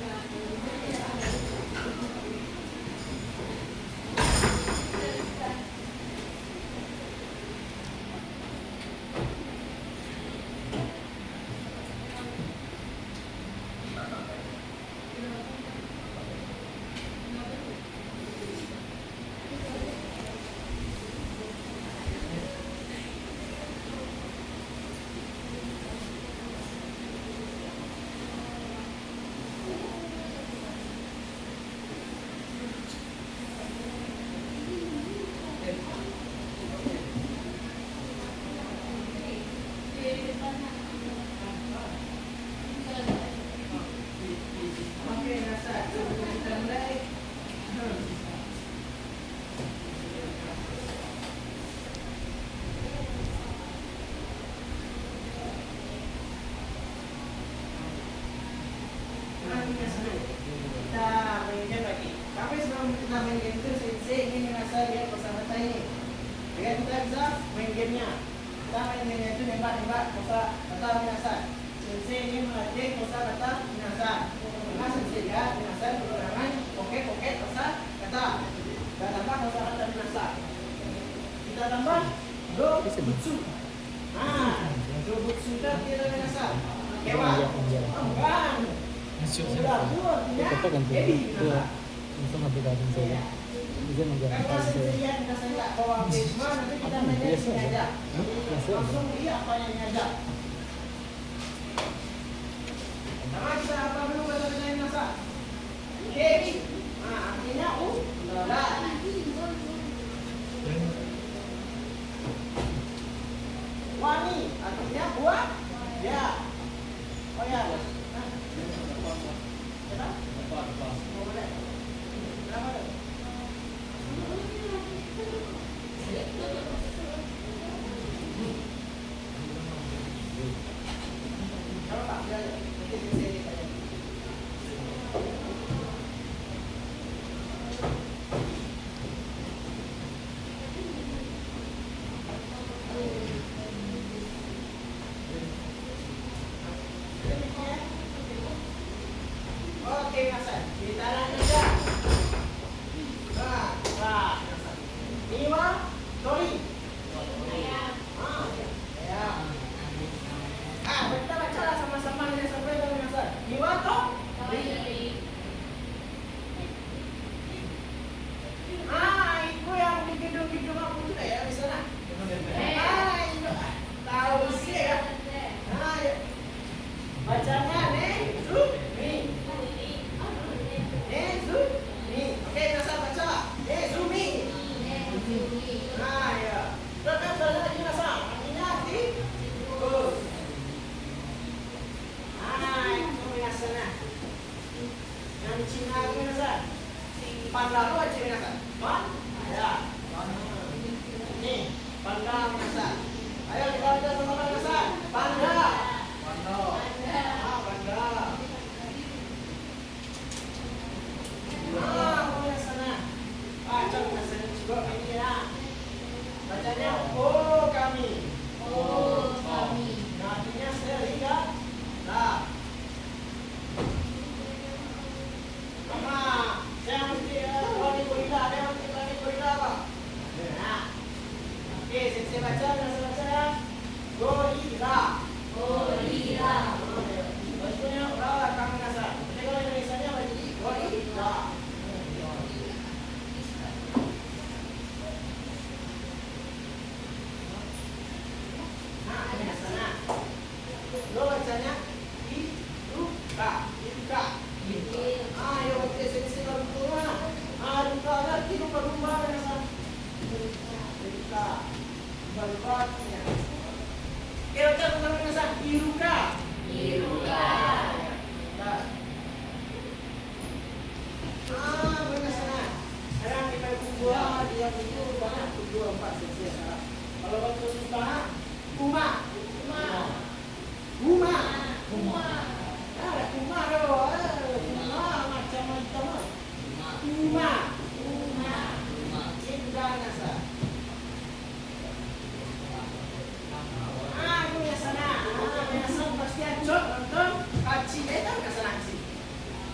S1: Unsur nonton haji, tahu nggak salah haji?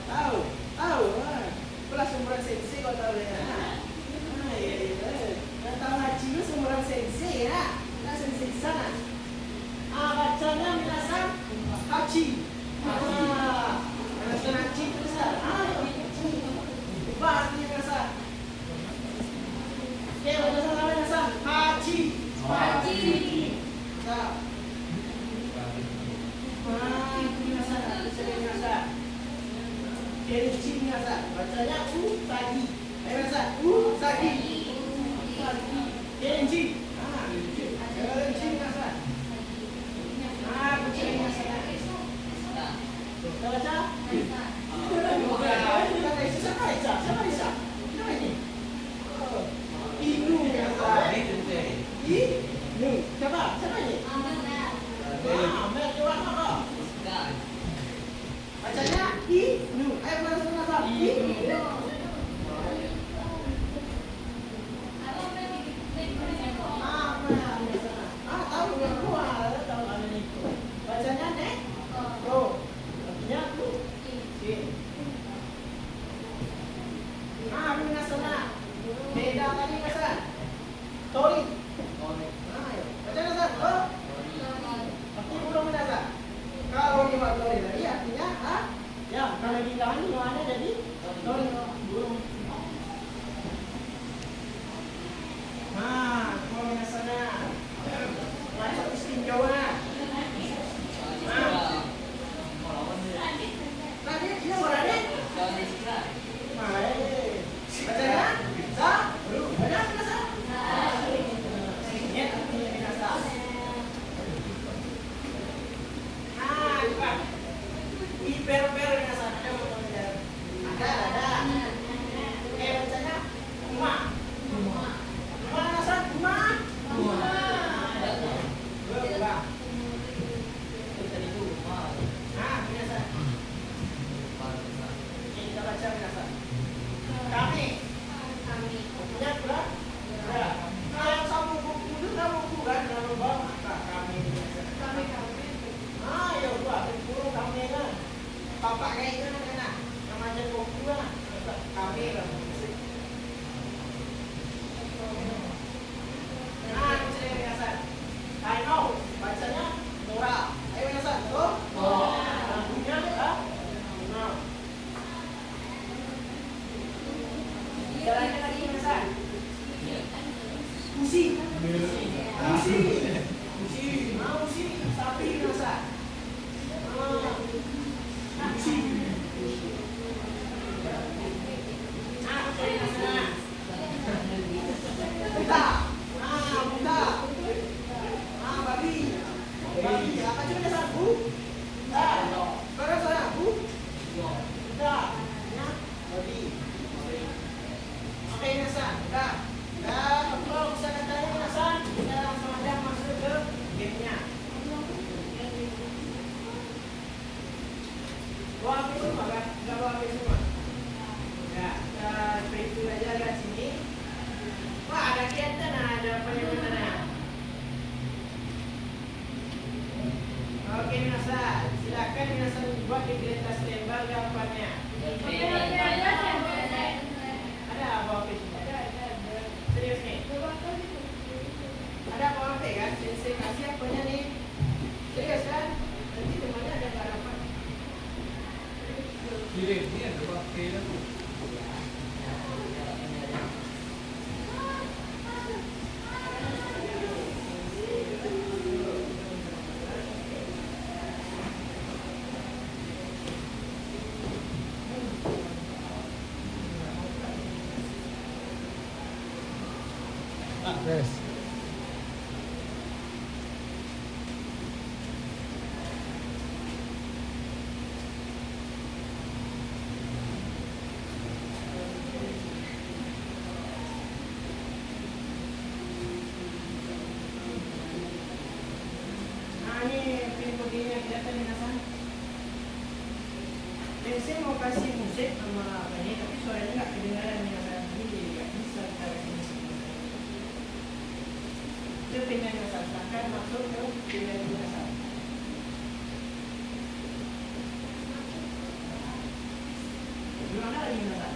S1: Tahu, tahu. Kelas umuran sensei kau tahu ya? Yang tahu haji itu umuran sensei ya, nggak sensei sana. Bacanya minasan haji. Minasan haji itu besar. Berarti minasan. Oke, minasan apa minasan? Haji. Haji. Nah. Kenji minasan. Bacanya usagi. Ayo minasan. Usagi. Kenji. Kenji minasan. Baca. Siapa Isa? Siapa Isa? Siapa ini? Inu. Inu. Siapa? Siapa ini? Amel jual apa? Bacanya Inu. Ayo baca apa? Inu. Tahu yang luar, tahu ada itu. Bacanya nek. Pro. Artinya tu. Minasana. Beda tadi minasan. Tori. Bacanya San. Arti burung minasan. Kalau di tori tadi artinya ya kalau di kawan ini mana jadi tori burung. Kalau minasannya masuk istinjau na. Tadi dia orang ni. Bacanya sa, bacanya minasan. Ini artinya minasan. Iper-per minasan ada betul. Ada. Bacanya rumah. Minasan rumah. Kami. Punya pula? Ya. Nah, yang sambung buku itu kan buku kan, nama bang. Kami. Ya udah, burung kami kan. Bapak kayak itu kan, namanya buku lah. Kami lah. Ini minasan. I know, bacanya Nora. Ayo minasan, tuh. Punya no. Jalannya lagi minasan. Usi. Sapi minasan. Usi. Buta. Babi. Apa cuma minasan bu? Sekarang saya bu. Buta. Ya, babi. Oke minasan, udah. Kalau bisa katanya minasan, kita langsung aja masuk ke gamenya. Bawa HP semua kan? Enggak bawa HP semua. Ya, kita preview aja lihat sini. Wah, ada kegiatan, ada penyebutannya. Oke minasan, silakan minasan buat di kertas tembak gambarnya. Ada bawa HP semua? Serius nih? Ada bawa HP kan? Saya kasih apanya nih? Serius kan? Nanti temannya ada harapan.
S2: Kirim ni ada HP dah tu. Yes.
S1: Saya mau kasih musik sama ini, tapi suaranya nggak kedengaran nih, jadi nggak bisa kita kasih musik. Itu penyanyi sasakan masuk ke penyanyi sasakan. mana lagi minasa?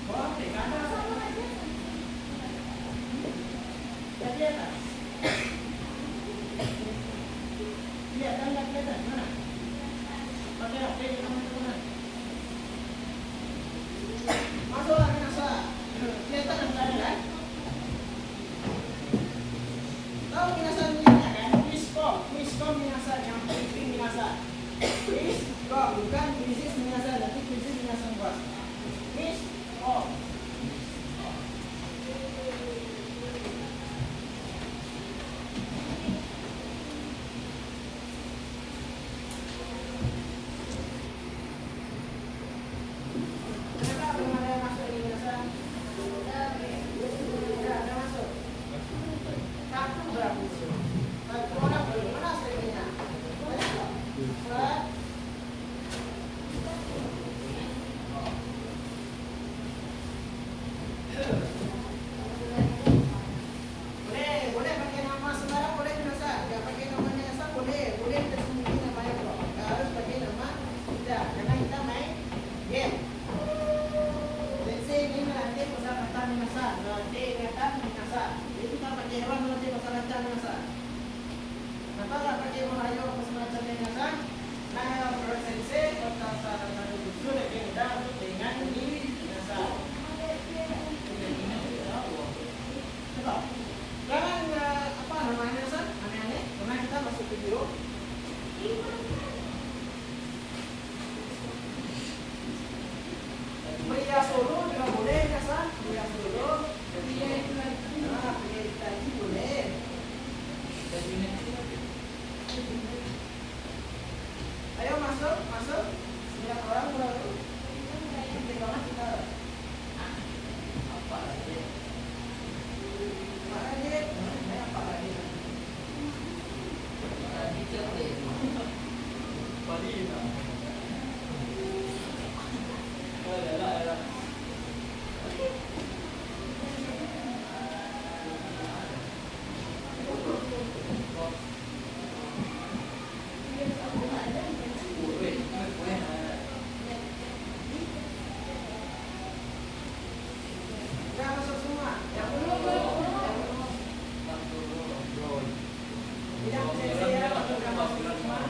S1: Oh, oke, kanan. Jadi apa? Lihat kan nggak kelihatan mana? Pakai HP di teman-teman. Masuklah minasa. Kelihatan angkanya kan? Tahu minasa minasanya kan? Miskom minasa yang penting minasa. Miskom bukan krisis minasa, tapi krisis minasa buat. Miskom. Kenapa belum ada yang masuk ini minasa? Tidak ada masuk. Satu berapa? Satu orang belum. Mana aslinya? Surat. Boleh pakai nama sembarang, boleh minasa. Nggak pakai nama minasa boleh tersembunyi namanya kok. Nggak harus pakai nama kita, karena kita main game. Let's say ini nanti kosakata minasa, nanti ingatan minasa. Jadi kita pakai hewan nanti kosakata minasa. Kenapa nggak pakai Melayu kosakata minasa? Nah, prosesnya kosakata usul yang udah dengan ini minasa. Coba. Jangan apa namanya San? Aneh-aneh. Pernah kita masuk video. Pria solo juga boleh ya San? Pria solo. Nah, pria tadi boleh. Ayo masuk. Setiap orang baru. Penting banget kita. Apa lagi? Jangan masuk semua. Yang belum. Tidak saya sudah masuk semua.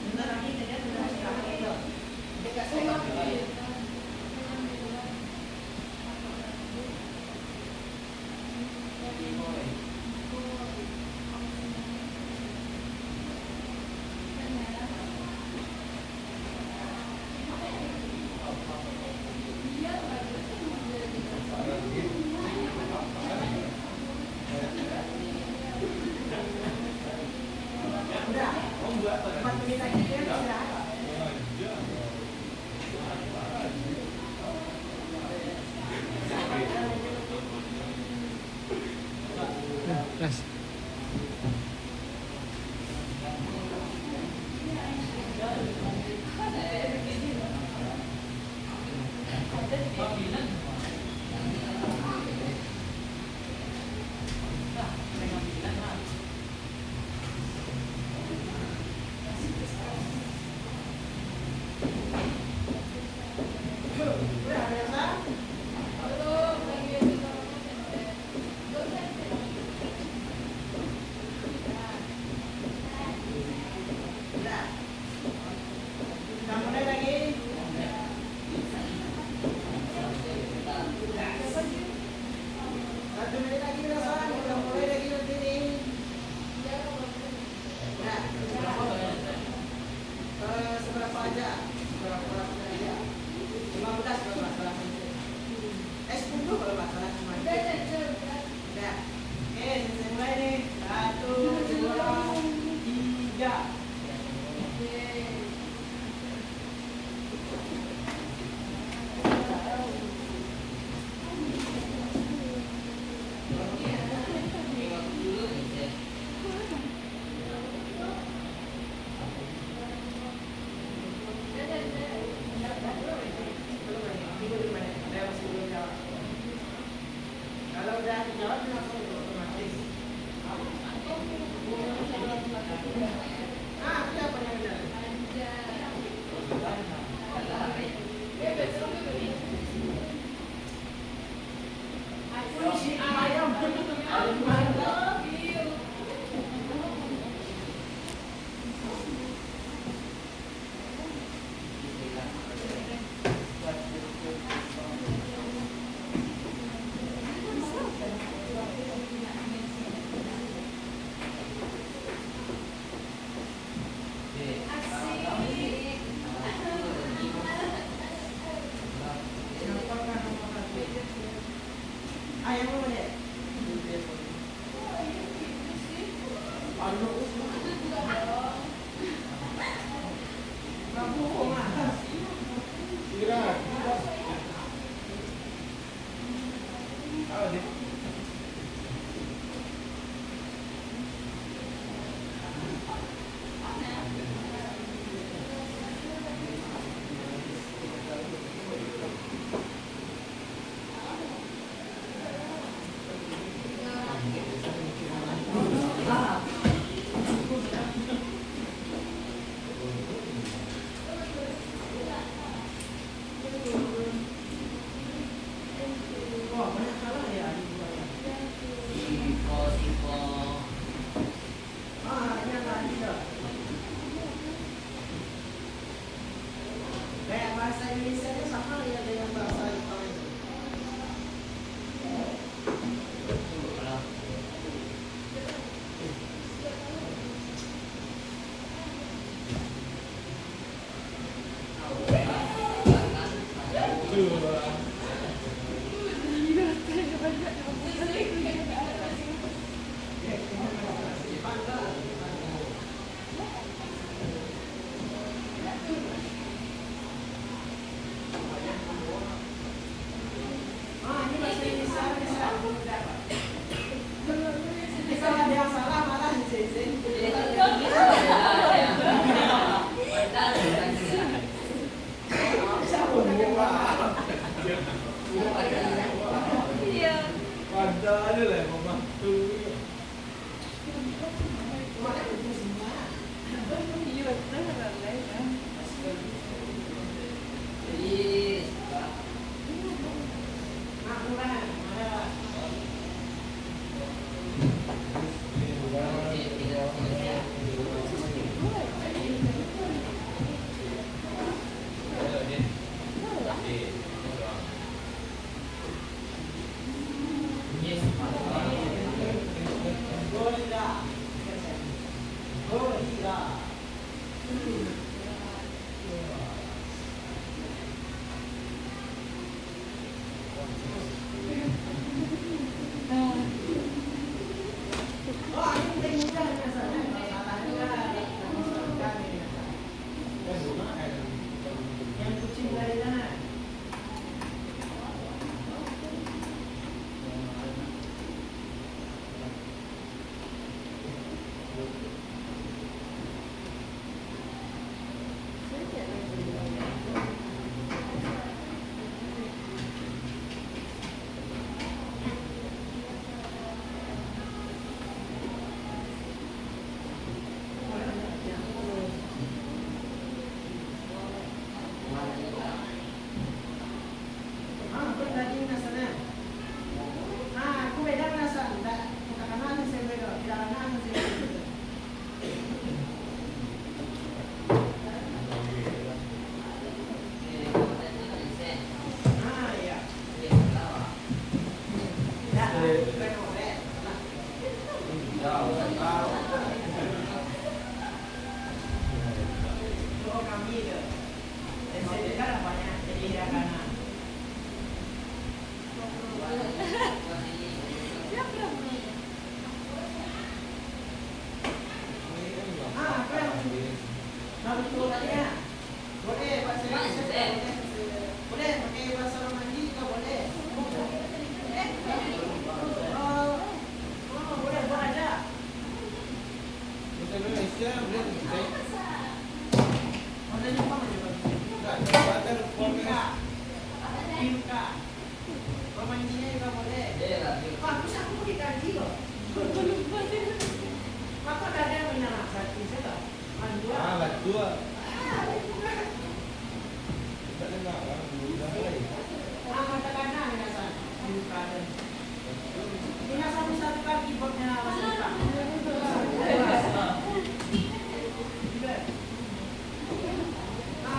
S1: Bentar lagi saya sudah istirahat itu. Dekat saya. Udah. 4 menit lagi dia istirahat.
S3: Yes.
S1: gitu. Dan saya dengar banyak jadi kanan. Apa yang harus turunnya? Boleh bahasa Indonesia, boleh pakai bahasa Romawi juga boleh. Boleh buat aja.
S3: Bahasa Indonesia boleh kita.
S1: Mana jumpa mana?
S3: Baca
S1: Timka, Timka. Romawinya juga boleh. Pak, bisa aku dikaji loh. Maka ada yang menyerang satu saja. Dua.
S3: Ah, betul. Tak dengar orang dulu dah lagi.
S1: Katakanlah minasan. Minasan bisa tukar keyboardnya Mas Luka.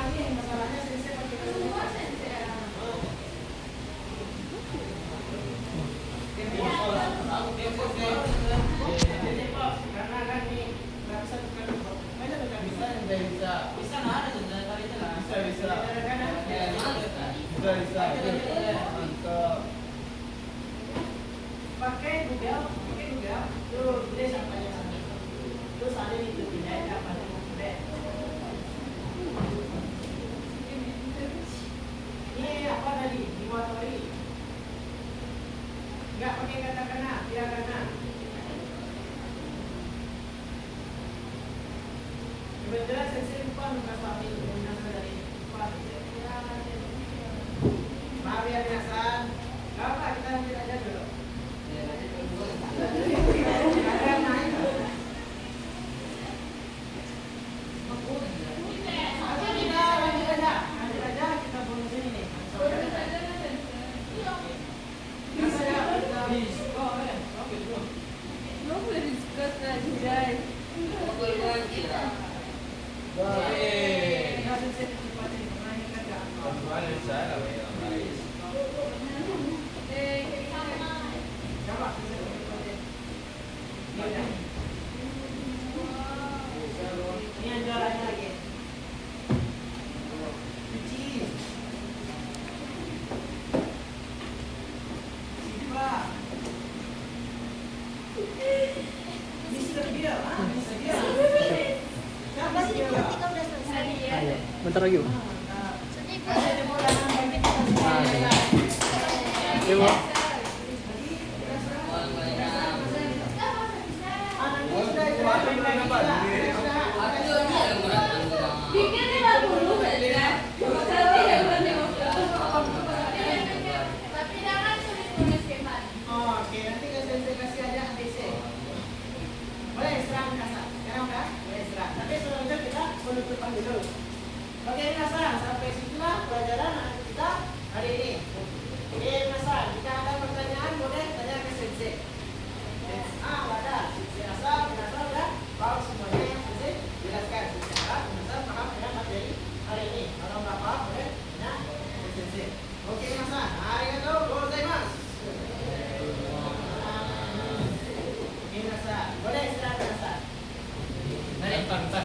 S1: Ini masalahnya saya pakai karena kan ini nggak bisa tukar keyboard. Mana tukar bisa? Bisa nggak ada tuh dari itu lah.
S3: Bisa. Mantap.
S1: Pakai Google, tuh udah sampainya sana. Terus ada itu pindah apa nih? Ini apa tadi? Diwatori. Enggak pakai kata kana, tidak kana. Kebetulan saya lupa nulis suami dari lupa. Maaf ya Minasan. Gak apa, kita lanjut aja dulu. Ini yang jualannya lagi. Cuci. Siapa? Mr. Bill, Mr. Bill. Siapa sih dia?
S4: Bentar lagi, Bu. Ya, Bu.
S1: Oke, nanti saya kasih aja ABC. Boleh serang kasar. Sekarang kan? Boleh serang. Tapi sebelumnya kita penutupan dulu. Oke, kasar.